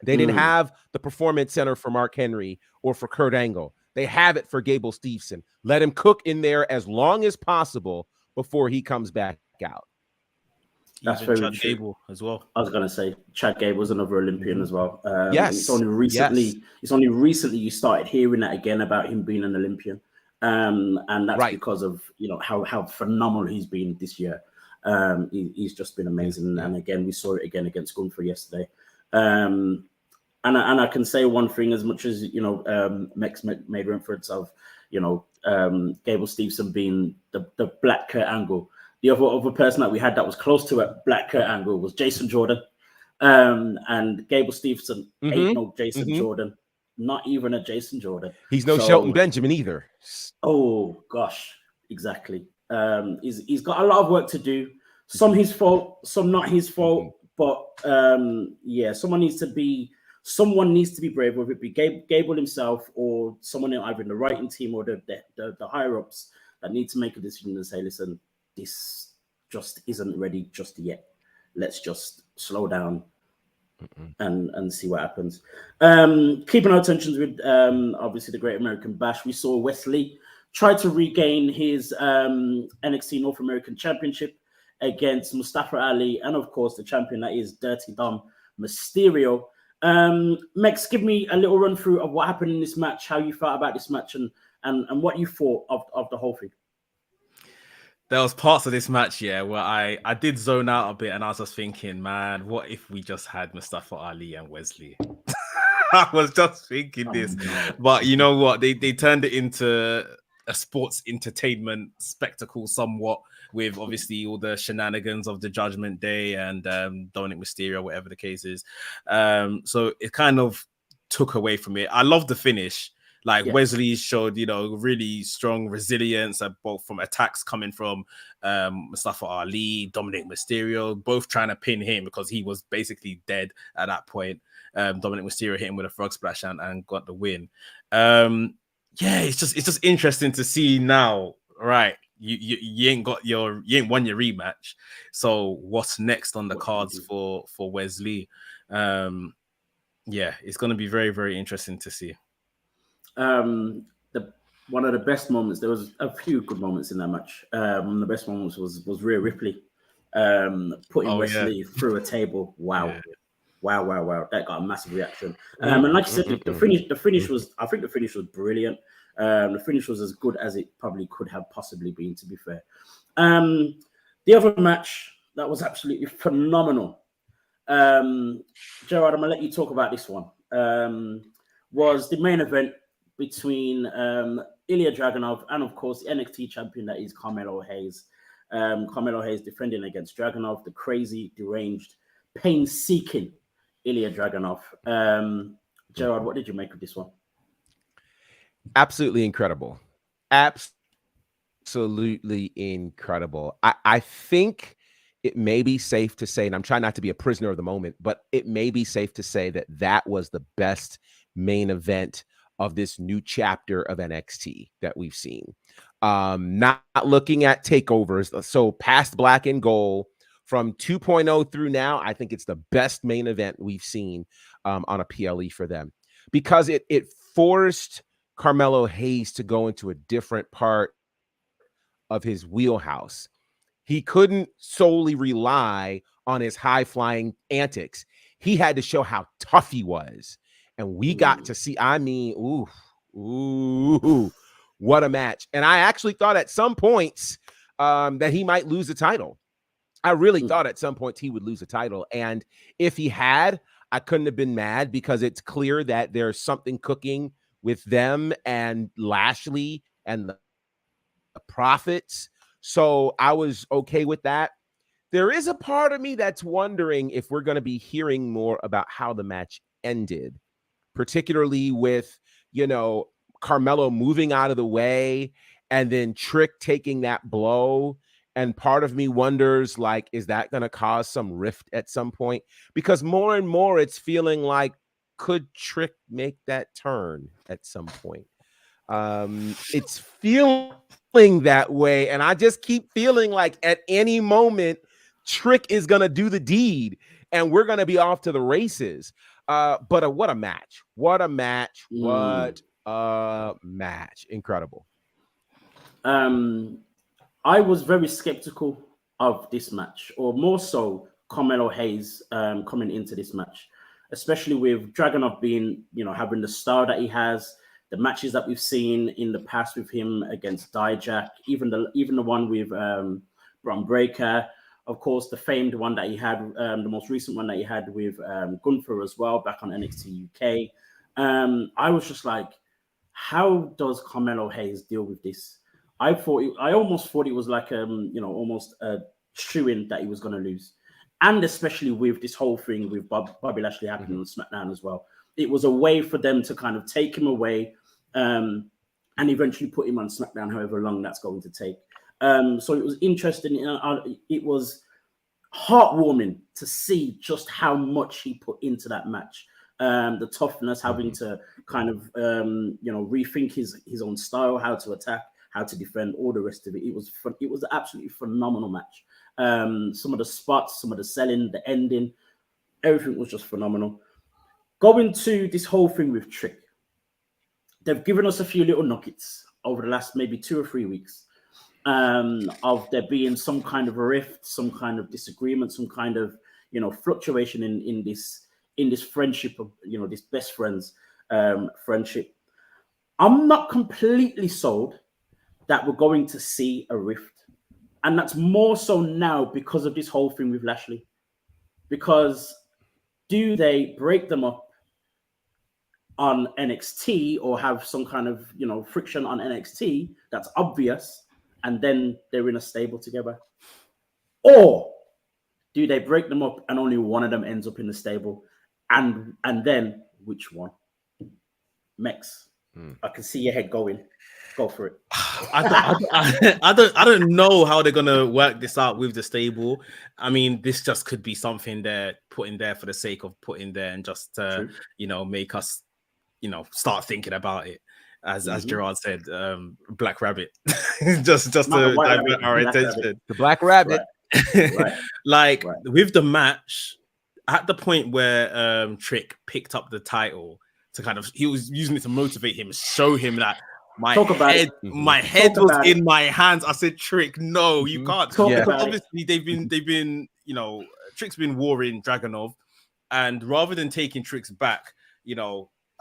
They didn't have the Performance Center for Mark Henry or for Kurt Angle. They have it for Gable Steveson. Let him cook in there as long as possible before he comes back out. That's very Chad true. Gable as well. I was going to say Chad Gable's another Olympian as well. Yes. It's only recently you started hearing that again about him being an Olympian. And that's because of, you know, how phenomenal he's been this year. He's just been amazing. And again, we saw it again against Gunther yesterday. And I can say one thing, as much as, you know, Mex made reference of, you know, Gable Steveson being the Black Kurt Angle. The other person that we had that was close to a Black Kurt Angle was Jason Jordan. And Gable Steveson ain't no Jason Jordan, not even a Jason Jordan. He's no Shelton Benjamin either. Oh gosh, exactly. He's got a lot of work to do. Some his fault, some not his fault. But someone needs to be brave, whether it be Gable himself or someone either in the writing team or the higher ups that need to make a decision and say, listen, this just isn't ready just yet. Let's just slow down and see what happens. Keeping our attentions with obviously the Great American Bash, we saw Wesley try to regain his NXT North American Championship against Mustafa Ali, and of course the champion that is Dirty Dom Mysterio. Mex, give me a little run through of what happened in this match, how you felt about this match, and what you thought of the whole thing. There was parts of this match, where I did zone out a bit, and I was just thinking, man, what if we just had Mustafa Ali and Wesley? I was just thinking this, but you know what? They turned it into a sports entertainment spectacle somewhat, with obviously all the shenanigans of the Judgment Day and Dominic Mysterio, whatever the case is. So it kind of took away from it. I love the finish. Like Wesley showed, really strong resilience, both from attacks coming from Mustafa Ali, Dominic Mysterio, both trying to pin him because he was basically dead at that point. Dominic Mysterio hit him with a frog splash and got the win. It's just interesting to see now. Right, you ain't won your rematch. So what's next on the cards for Wesley? It's going to be very, very interesting to see. One of the best moments, there was a few good moments in that match. One of the best moments was Rhea Ripley putting Wesley through a table. Wow. That got a massive reaction. And like I said, the finish was, I think the finish was brilliant. The finish was as good as it probably could have possibly been, to be fair. The other match that was absolutely phenomenal. Gerard, I'm gonna let you talk about this one. Was the main event between Ilya Dragunov and, of course, the NXT champion that is Carmelo Hayes. Carmelo Hayes defending against Dragunov, the crazy, deranged, pain-seeking Ilya Dragunov. Gerard, what did you make of this one? Absolutely incredible. Absolutely incredible. I think it may be safe to say, and I'm trying not to be a prisoner of the moment, but it may be safe to say that that was the best main event of this new chapter of NXT that we've seen. Not looking at takeovers, so past Black and Gold, from 2.0 through now, I think it's the best main event we've seen on a PLE for them, because it forced Carmelo Hayes to go into a different part of his wheelhouse. He couldn't solely rely on his high-flying antics. He had to show how tough he was. And we got to see, what a match. And I actually thought at some points that he might lose the title. I really thought at some points he would lose the title. And if he had, I couldn't have been mad, because it's clear that there's something cooking with them and Lashley and the Profits. So I was okay with that. There is a part of me that's wondering if we're going to be hearing more about how the match ended, particularly with, Carmelo moving out of the way and then Trick taking that blow. And part of me wonders, like, is that going to cause some rift at some point? Because more and more it's feeling like, could Trick make that turn at some point? It's feeling that way. And I just keep feeling like at any moment, Trick is going to do the deed and we're going to be off to the races. But what a match. What a match. What a match. Incredible. I was very skeptical of this match, or more so Carmelo Hayes coming into this match, especially with Dragunov being, having the star that he has, the matches that we've seen in the past with him against Dijak, even the one with Bron Breakker, of course, the famed one that he had, the most recent one that he had with Gunther as well, back on NXT UK. I was just like, how does Carmelo Hayes deal with this? I almost thought it was like almost a shoo-in that he was going to lose, and especially with this whole thing with Bobby Lashley happening on SmackDown as well. It was a way for them to kind of take him away, and eventually put him on SmackDown, however long that's going to take. So it was interesting. It was heartwarming to see just how much he put into that match. The toughness, having to kind of rethink his own style, how to attack, how to defend, all the rest of it. It was an absolutely phenomenal match. Some of the spots, some of the selling, the ending, everything was just phenomenal. Going to this whole thing with Trick, they've given us a few little nuggets over the last maybe 2 or 3 weeks of there being some kind of a rift, some kind of disagreement, some kind of fluctuation in this friendship of this best friends friendship. I'm not completely sold that we're going to see a rift, and that's more so now because of this whole thing with Lashley. Because do they break them up on NXT or have some kind of, friction on NXT that's obvious, and then they're in a stable together? Or do they break them up and only one of them ends up in the stable? And then which one? Mex, I can see your head going. Go for it. I don't know how they're gonna work this out with the stable. I mean, this just could be something they're putting there for the sake of putting there and just make us start thinking about it. As Gerard said, Black Rabbit, just to divert our attention. The Black Rabbit, right. With the match, at the point where Trick picked up the title to he was using it to motivate him, show him that my head was in my hands. I said, Trick, no, you can't. Obviously, they've been, Trick's been warring Dragunov, and rather than taking Trick's back,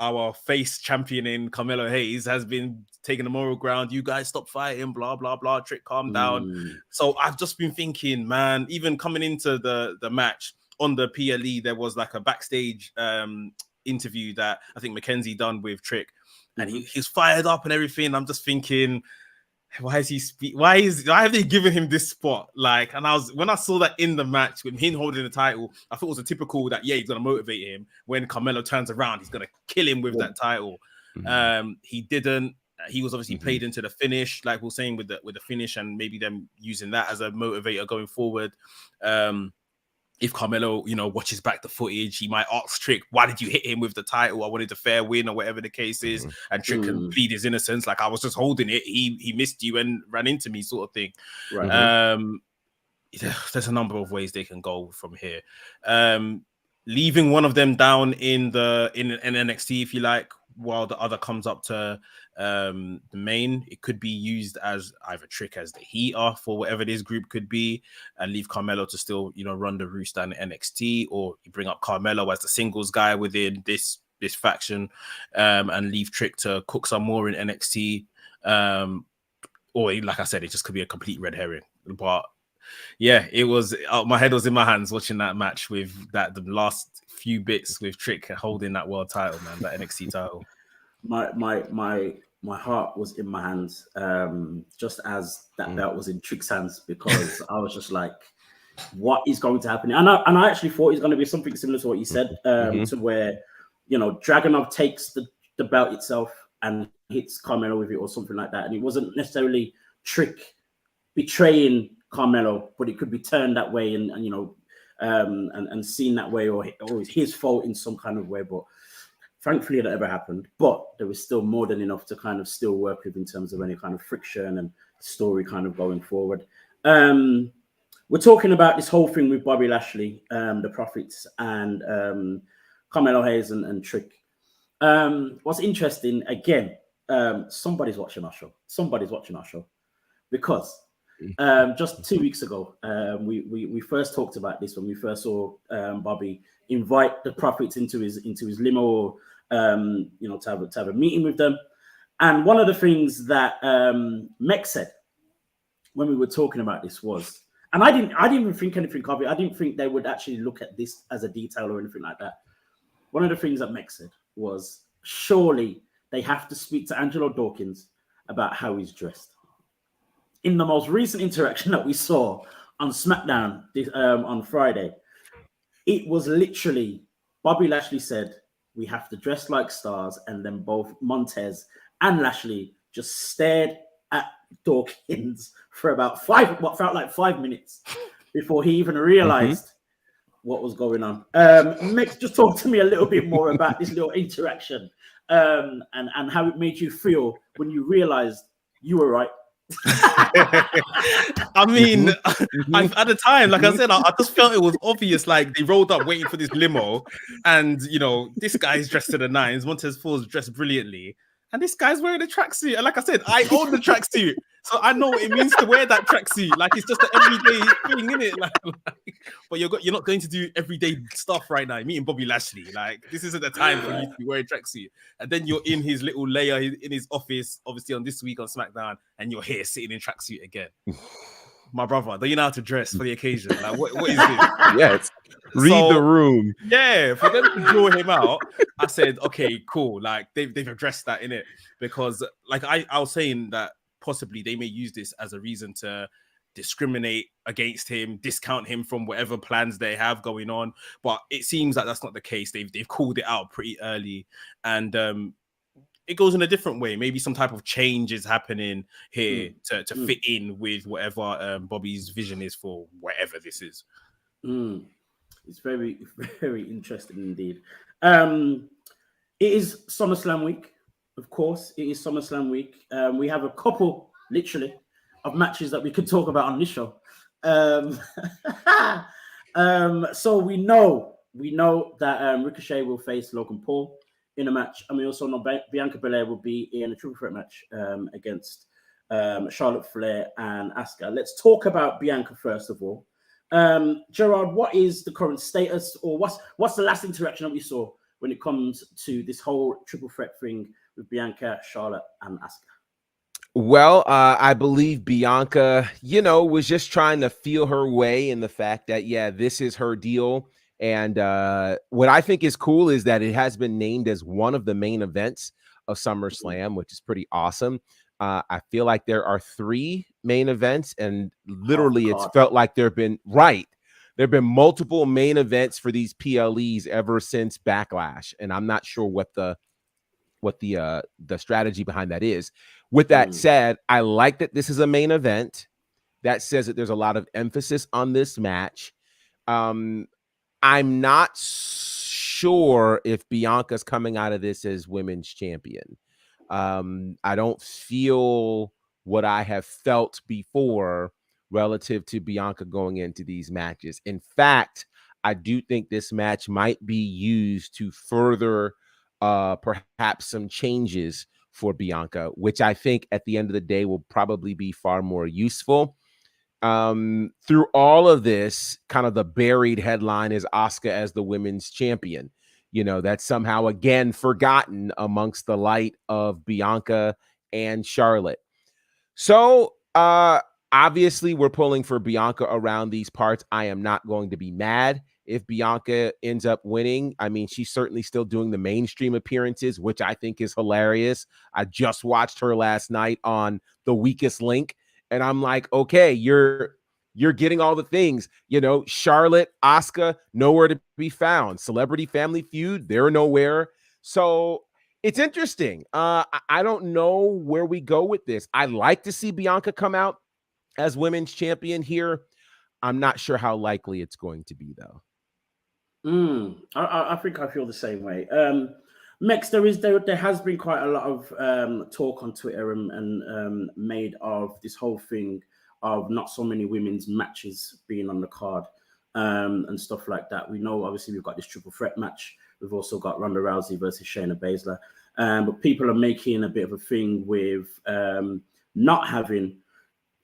our face championing Carmelo Hayes has been taking the moral ground. You guys stop fighting, blah, blah, blah. Trick, calm down. So I've just been thinking, man, even coming into the match on the PLE, there was like a backstage interview that I think Mackenzie done with Trick, and he's fired up and everything. I'm just thinking, why have they given him this spot? And when I saw that in the match with him holding the title, I thought it was a typical that he's gonna motivate him. When Carmelo turns around, he's gonna kill him with that title. He didn't. He was obviously played into the finish, like we're saying with the finish, and maybe them using that as a motivator going forward. If Carmelo, watches back the footage, he might ask Trick, why did you hit him with the title? I wanted a fair win, or whatever the case is. And Trick can plead his innocence, like, I was just holding it. He missed you and ran into me, sort of thing. Right. There's a number of ways they can go from here. Leaving one of them down in NXT, if you like, while the other comes up to the main, it could be used as either Trick as the heater for whatever this group could be, and leave Carmelo to still run the roost down in NXT, or you bring up Carmelo as the singles guy within this faction, and leave Trick to cook some more in NXT, or like I said, it just could be a complete red herring. But yeah, it was my head was in my hands watching that match with the last few bits with Trick holding that world title, man, that NXT title. My heart was in my hands, just as that belt was in Trick's hands, because I was just like, what is going to happen? And I actually thought it's going to be something similar to what you said, to where, Dragunov takes the belt itself and hits Carmelo with it or something like that. And it wasn't necessarily Trick betraying Carmelo, but it could be turned that way and seen that way, or it's his fault in some kind of way. But thankfully that never happened. But there was still more than enough to kind of still work with in terms of any kind of friction and story kind of going forward. We're talking about this whole thing with Bobby Lashley, the Profits, and Carmelo Hayes and Trick. What's interesting, again, somebody's watching our show, because just 2 weeks ago, we first talked about this when we first saw Bobby invite the Profits into his limo, to have a meeting with them. And one of the things that Mex said when we were talking about this was, and I didn't even think anything of it. I didn't think they would actually look at this as a detail or anything like that. One of the things that Mex said was, surely they have to speak to Angelo Dawkins about how he's dressed. In the most recent interaction that we saw on SmackDown on Friday, it was literally Bobby Lashley said, we have to dress like stars, and then both Montez and Lashley just stared at Dawkins for about what felt like 5 minutes before he even realized what was going on. Mick, just talk to me a little bit more about this little interaction, and how it made you feel when you realized you were right. I mean, at the time, like I said, I just felt it was obvious. Like, they rolled up waiting for this limo, and this guy's dressed to the nines. Montez Ford's dressed brilliantly, and this guy's wearing a tracksuit. And like I said, I own the tracksuit, so I know what it means to wear that tracksuit. Like, it's just an everyday thing, isn't it? Like, but you're not going to do everyday stuff right now. You're meeting Bobby Lashley. Like, this isn't the time for you to be wearing tracksuit. And then you're in his little layer in his office, obviously on this week on SmackDown, and you're here sitting in tracksuit again. my brother, don't you know how to dress for the occasion? Like, what is this? Yes. Read the room. Yeah, for them to draw him out, I said, okay, cool. Like they've addressed that in it, because like I was saying that possibly they may use this as a reason to discriminate against him, discount him from whatever plans they have going on. But it seems like that's not the case. They've called it out pretty early, and it goes in a different way. Maybe some type of change is happening here to fit in with whatever Bobby's vision is for whatever this is. It's very, very interesting indeed. It is SummerSlam week, of course. It is SummerSlam week. We have a couple, literally, of matches that we could talk about on this show. So we know that Ricochet will face Logan Paul in a match, and we also know Bianca Belair will be in a triple threat match against Charlotte Flair and Asuka. Let's talk about Bianca first of all. Gerard, what is the current status, or what's the last interaction that we saw when it comes to this whole triple threat thing with Bianca, Charlotte, and Asuka? Well, I believe Bianca, was just trying to feel her way in the fact that, yeah, this is her deal. And what I think is cool is that it has been named as one of the main events of SummerSlam, which is pretty awesome. I feel like there are 3 main events, and literally it's felt like there have been multiple main events for these PLEs ever since Backlash, and I'm not sure what the strategy behind that is. With that said, I like that this is a main event. That says that there's a lot of emphasis on this match. I'm not sure if Bianca's coming out of this as women's champion. I don't feel what I have felt before relative to Bianca going into these matches. In fact, I do think this match might be used to further perhaps some changes for Bianca, which I think at the end of the day will probably be far more useful. Through all of this, kind of the buried headline is Asuka as the women's champion. That's somehow again forgotten amongst the light of Bianca and Charlotte. So obviously we're pulling for Bianca around these parts. I am not going to be mad if Bianca ends up winning. I mean, she's certainly still doing the mainstream appearances, which I think is hilarious. I just watched her last night on The Weakest Link, and I'm like, okay, you're getting all the things, Charlotte, Asuka, nowhere to be found. Celebrity Family Feud, they're nowhere. So it's interesting. I don't know where we go with this. I'd like to see Bianca come out as women's champion here. I'm not sure how likely it's going to be, though. I think I feel the same way. Mex, there has been quite a lot of talk on Twitter and made of this whole thing of not so many women's matches being on the card and stuff like that. We know, obviously, we've got this triple threat match. We've also got Ronda Rousey versus Shayna Baszler. But people are making a bit of a thing with not having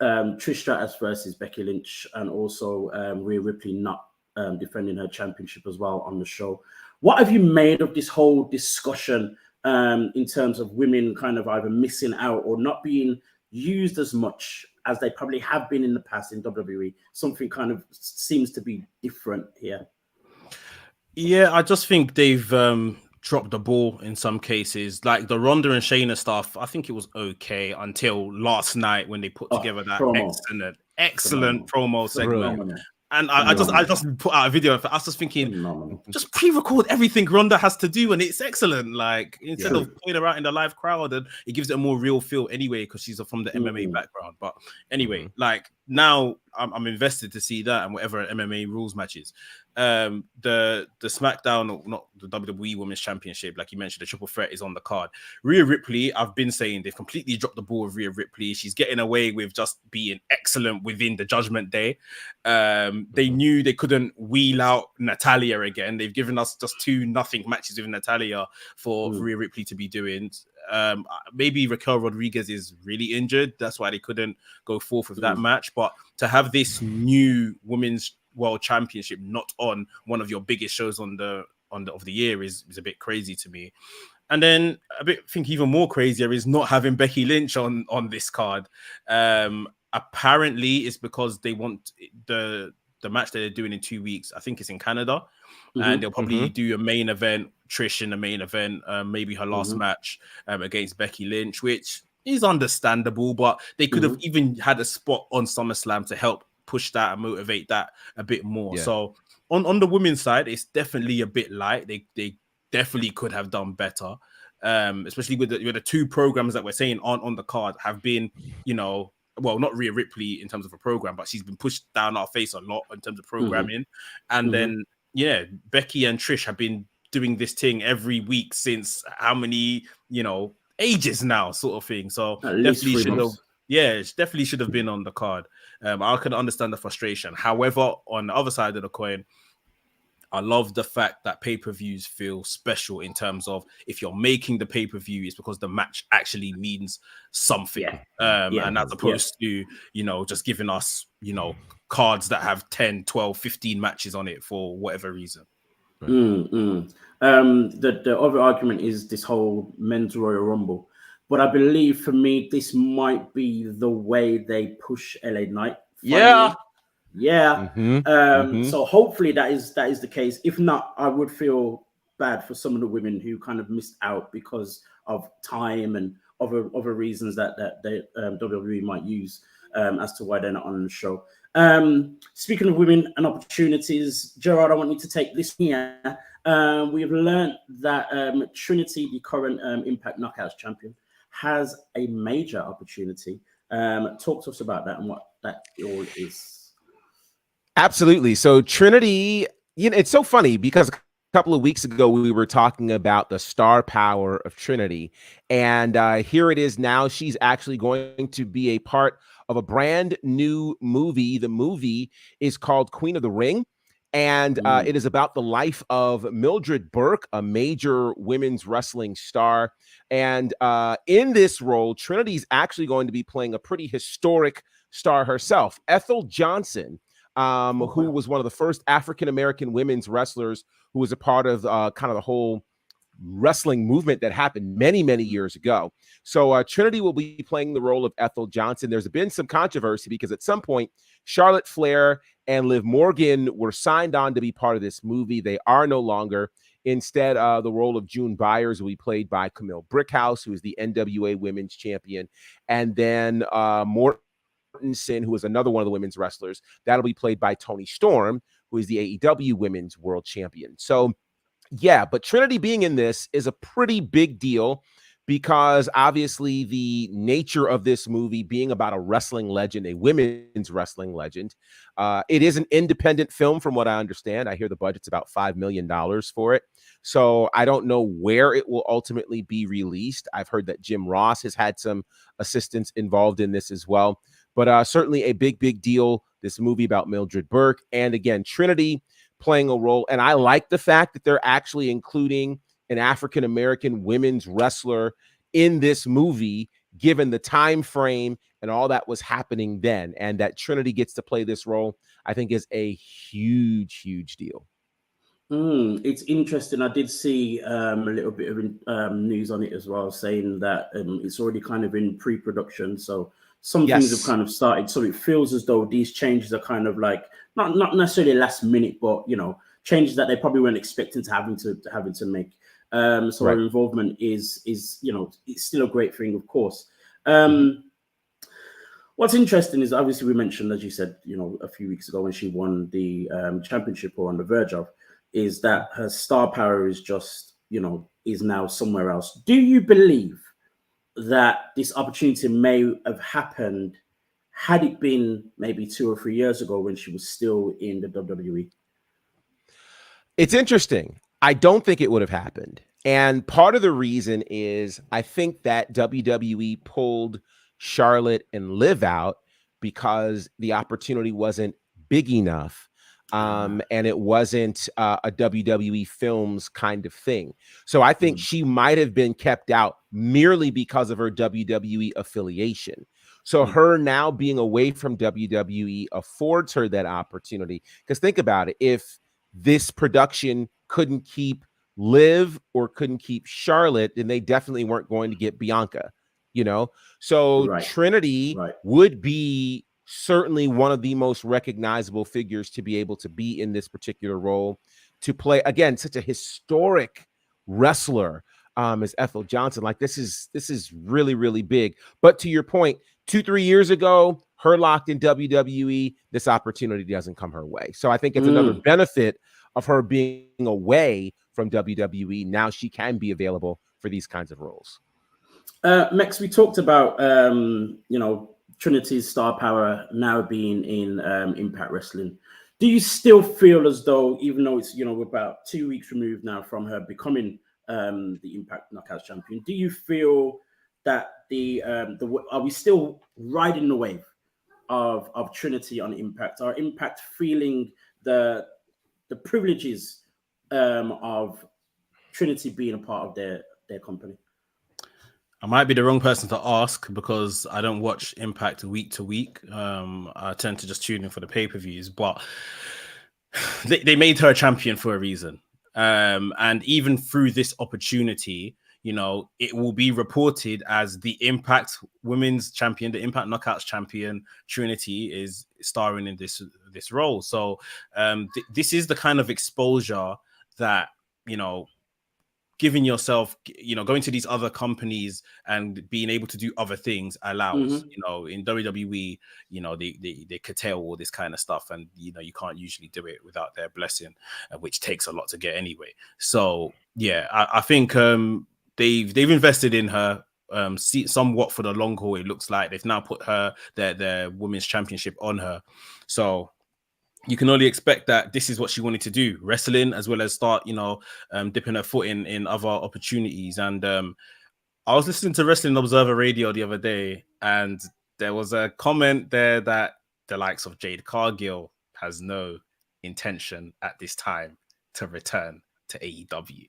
Trish Stratus versus Becky Lynch, and also Rhea Ripley not defending her championship as well on the show. What have you made of this whole discussion in terms of women kind of either missing out or not being used as much as they probably have been in the past in WWE? Something kind of seems to be different here. Yeah, I just think they've dropped the ball in some cases. Like the Ronda and Shayna stuff, I think it was okay until last night when they put together that excellent promo segment. And I just put out a video. I was just thinking, just pre-record everything Ronda has to do, and it's excellent. Like instead of putting her out in the live crowd, and it gives it a more real feel anyway because she's from the MMA background. But anyway, like now I'm invested to see that and whatever MMA rules matches. The SmackDown, not the WWE Women's Championship, like you mentioned, the triple threat is on the card. Rhea Ripley, I've been saying they've completely dropped the ball with Rhea Ripley. She's getting away with just being excellent within the Judgment Day. They knew they couldn't wheel out Natalya again. They've given us just 2-0 matches with Natalya for Rhea Ripley to be doing. Maybe Raquel Rodriguez is really injured. That's why they couldn't go forth with that match. But to have this new Women's World Championship not on one of your biggest shows of the year is a bit crazy to me. And then I think even more crazier is not having Becky Lynch on this card. apparently it's because they want the match that they're doing in 2 weeks. I think it's in Canada, and they'll probably do a main event, Trish in the main event, maybe her last match against Becky Lynch, which is understandable, but they could have even had a spot on SummerSlam to help push that and motivate that a bit more. So on the women's side, it's definitely a bit light. They definitely could have done better, especially with the two programs that we're saying on the card have been, well, not Rhea Ripley in terms of a program, but she's been pushed down our face a lot in terms of programming. And then, Becky and Trish have been doing this thing every week since how many, ages now, sort of thing. So definitely should have, it definitely should have been on the card. I can understand the frustration. However, on the other side of the coin, I love the fact that pay-per-views feel special in terms of if you're making the pay-per-view, it's because the match actually means something. And as opposed to, just giving us, cards that have 10, 12, 15 matches on it for whatever reason. The other argument is this whole men's Royal Rumble. But I believe for me, this might be the way they push LA Knight. Finally. So hopefully that is the case. If not, I would feel bad for some of the women who kind of missed out because of time and other reasons that WWE might use as to why they're not on the show. Speaking of women and opportunities, Gerard, I want you to take this here. We have learned that Trinity, the current Impact Knockouts champion, has a major opportunity. Talk to us about that and what that all is. Absolutely. So Trinity, it's so funny because a couple of weeks ago we were talking about the star power of Trinity, and here it is now. She's actually going to be a part of a brand new movie. The movie is called Queen of the Ring, and it is about the life of Mildred Burke, a major women's wrestling star. And in this role, Trinity's actually going to be playing a pretty historic star herself, Ethel Johnson, who was one of the first African-American women's wrestlers who was a part of kind of the whole wrestling movement that happened many, many years ago. So Trinity will be playing the role of Ethel Johnson. There's been some controversy because at some point, Charlotte Flair and Liv Morgan were signed on to be part of this movie. They are no longer. Instead, the role of June Byers will be played by Camille Brickhouse, who is the NWA Women's Champion. And then Mortensen, who is another one of the women's wrestlers, that'll be played by Toni Storm, who is the AEW Women's World Champion. So, yeah, but Trinity being in this is a pretty big deal because obviously the nature of this movie being about a wrestling legend, a women's wrestling legend, it is an independent film from what I understand. I hear the budget's about $5 million for it. So I don't know where it will ultimately be released. I've heard that Jim Ross has had some assistance involved in this as well. But certainly a big, big deal, this movie about Mildred Burke. And again, Trinity playing a role. And I like the fact that they're actually including an African-American women's wrestler in this movie, given the time frame and all that was happening then. And that Trinity gets to play this role, I think is a huge, huge deal. It's interesting. I did see a little bit of news on it as well, saying that it's already kind of in pre-production. So some things have kind of started. So it feels as though these changes are kind of like not necessarily last minute, but changes that they probably weren't expecting to having to make. So our involvement is it's still a great thing, of course. What's interesting is obviously we mentioned, as you said, a few weeks ago when she won the championship or on the verge of, is that her star power is just is now somewhere else. Do you believe that this opportunity may have happened had it been maybe 2 or 3 years ago when she was still in the WWE? It's interesting. I don't think it would have happened. And part of the reason is I think that WWE pulled Charlotte and Liv out because the opportunity wasn't big enough. And it wasn't a WWE Films kind of thing. So I think she might have been kept out merely because of her WWE affiliation. So her now being away from WWE affords her that opportunity. Because think about it. If this production couldn't keep Liv or couldn't keep Charlotte, then they definitely weren't going to get Bianca. So Right. Trinity Right. would be certainly one of the most recognizable figures to be able to be in this particular role, to play, again, such a historic wrestler as Ethel Johnson. Like, this is really, really big. But to your point, 2-3 years ago, her locked in WWE, this opportunity doesn't come her way. So I think it's another benefit of her being away from WWE. Now she can be available for these kinds of roles. Mex, we talked about Trinity's star power now being in Impact Wrestling. Do you still feel as though, even though it's we're about 2 weeks removed now from her becoming the Impact Knockouts champion, do you feel that are we still riding the wave of Trinity on Impact? Are Impact feeling the privileges of Trinity being a part of their company? I might be the wrong person to ask because I don't watch Impact week to week. I tend to just tune in for the pay-per-views, but they made her a champion for a reason. And even through this opportunity, it will be reported as the Impact Women's Champion, the Impact Knockouts Champion. Trinity is starring in this role. So this is the kind of exposure that, giving yourself, going to these other companies and being able to do other things allows. In WWE, they curtail all this kind of stuff, and you can't usually do it without their blessing, which takes a lot to get anyway. So yeah, I think they've invested in her somewhat for the long haul. It looks like they've now put their women's championship on her, so you can only expect that this is what she wanted to do, wrestling, as well as start, dipping her foot in other opportunities. And I was listening to Wrestling Observer Radio the other day, and there was a comment there that the likes of Jade Cargill has no intention at this time to return to AEW.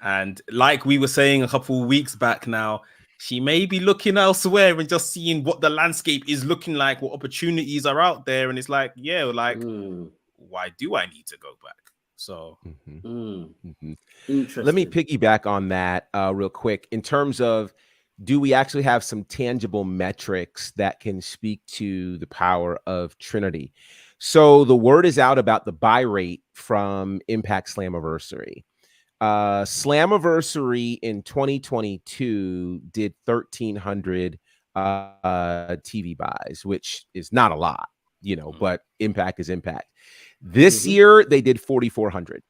And like we were saying a couple of weeks back now, she may be looking elsewhere and just seeing what the landscape is looking like, what opportunities are out there. And it's like, why do I need to go back? So Let me piggyback on that real quick. In terms of, do we actually have some tangible metrics that can speak to the power of Trinity? So the word is out about the buy rate from Impact Slammiversary. Slammiversary in 2022 did 1,300 TV buys, which is not a lot, but Impact is Impact. This year they did 4,400.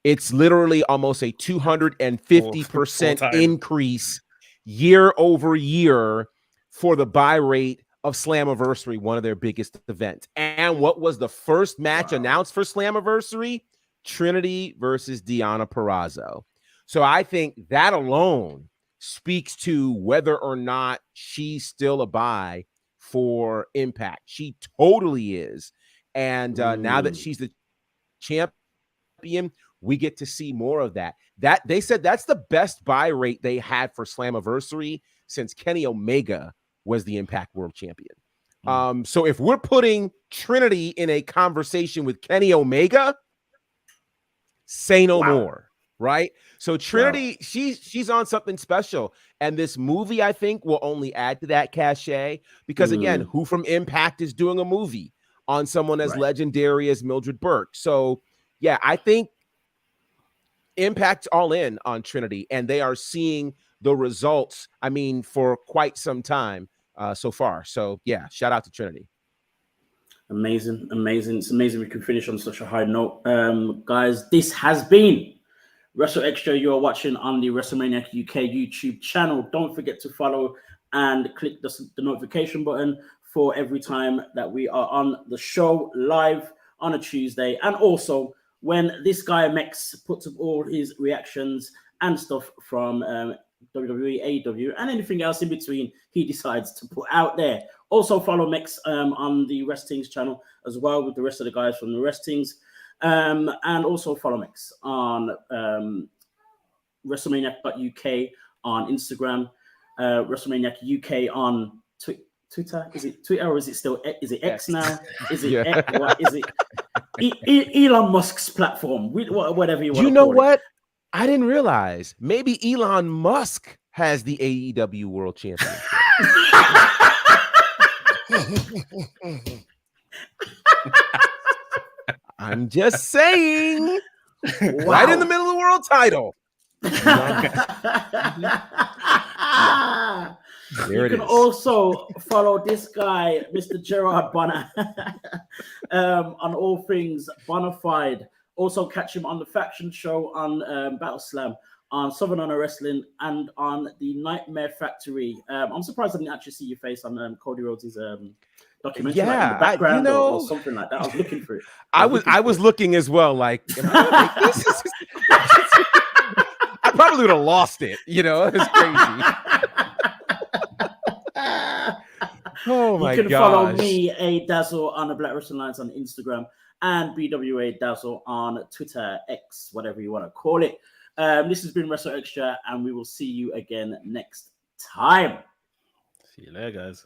It's literally almost a 250% increase year over year for the buy rate of Slammiversary, one of their biggest events. And what was the first match announced for Slammiversary? Trinity versus Deonna Purrazzo. So I think that alone speaks to whether or not she's still a buy for Impact. She totally is. And now that she's the champion, we get to see more of that. That they said that's the best buy rate they had for Slammiversary since Kenny Omega was the Impact World Champion. So if we're putting Trinity in a conversation with Kenny Omega, say no more, right? So Trinity, she's on something special. And this movie, I think, will only add to that cachet because, again, who from Impact is doing a movie on someone as legendary as Mildred Burke? So, yeah, I think Impact's all in on Trinity, and they are seeing the results, for quite some time so far. So, yeah, shout out to Trinity. Amazing. It's amazing we can finish on such a high note. Guys, this has been WrstlXtra. You are watching on the WrestleManiac UK YouTube channel. Don't forget to follow and click the notification button for every time that we are on the show live on a Tuesday. And also when this guy Mex puts up all his reactions and stuff from WWE, AEW, and anything else in between he decides to put out there. Also follow Mex on the Wrestlings channel as well with the rest of the guys from the Wrestlings. And also follow Mex on WrestleManiac.uk on Instagram, WrestleManiac UK on Twitter. Is it Twitter or is it X now? Is it X? What is it? Elon Musk's platform, whatever you want to call it. You know what? I didn't realize maybe Elon Musk has the AEW World Championship. I'm just saying. Wow. Right in the middle of the world title. You can also follow this guy, Mr. Gerard Bonner, on all things Bonafide. Also catch him on the Faction Show on Battle Slam, on Southern Honor Wrestling, and on the Nightmare Factory. I'm surprised I didn't actually see your face on Cody Rhodes' documentary, like in the background or something like that. I was looking for it. I was looking as well, like, am I gonna make this? I probably would have lost it, you know. It's crazy. Oh my god! You can follow me, A Dazzle, on the Black Wrestling Alliance on Instagram, and BWA Dazzle on Twitter, X, whatever you want to call it. This has been WrestleXtra, and we will see you again next time. See you later, guys.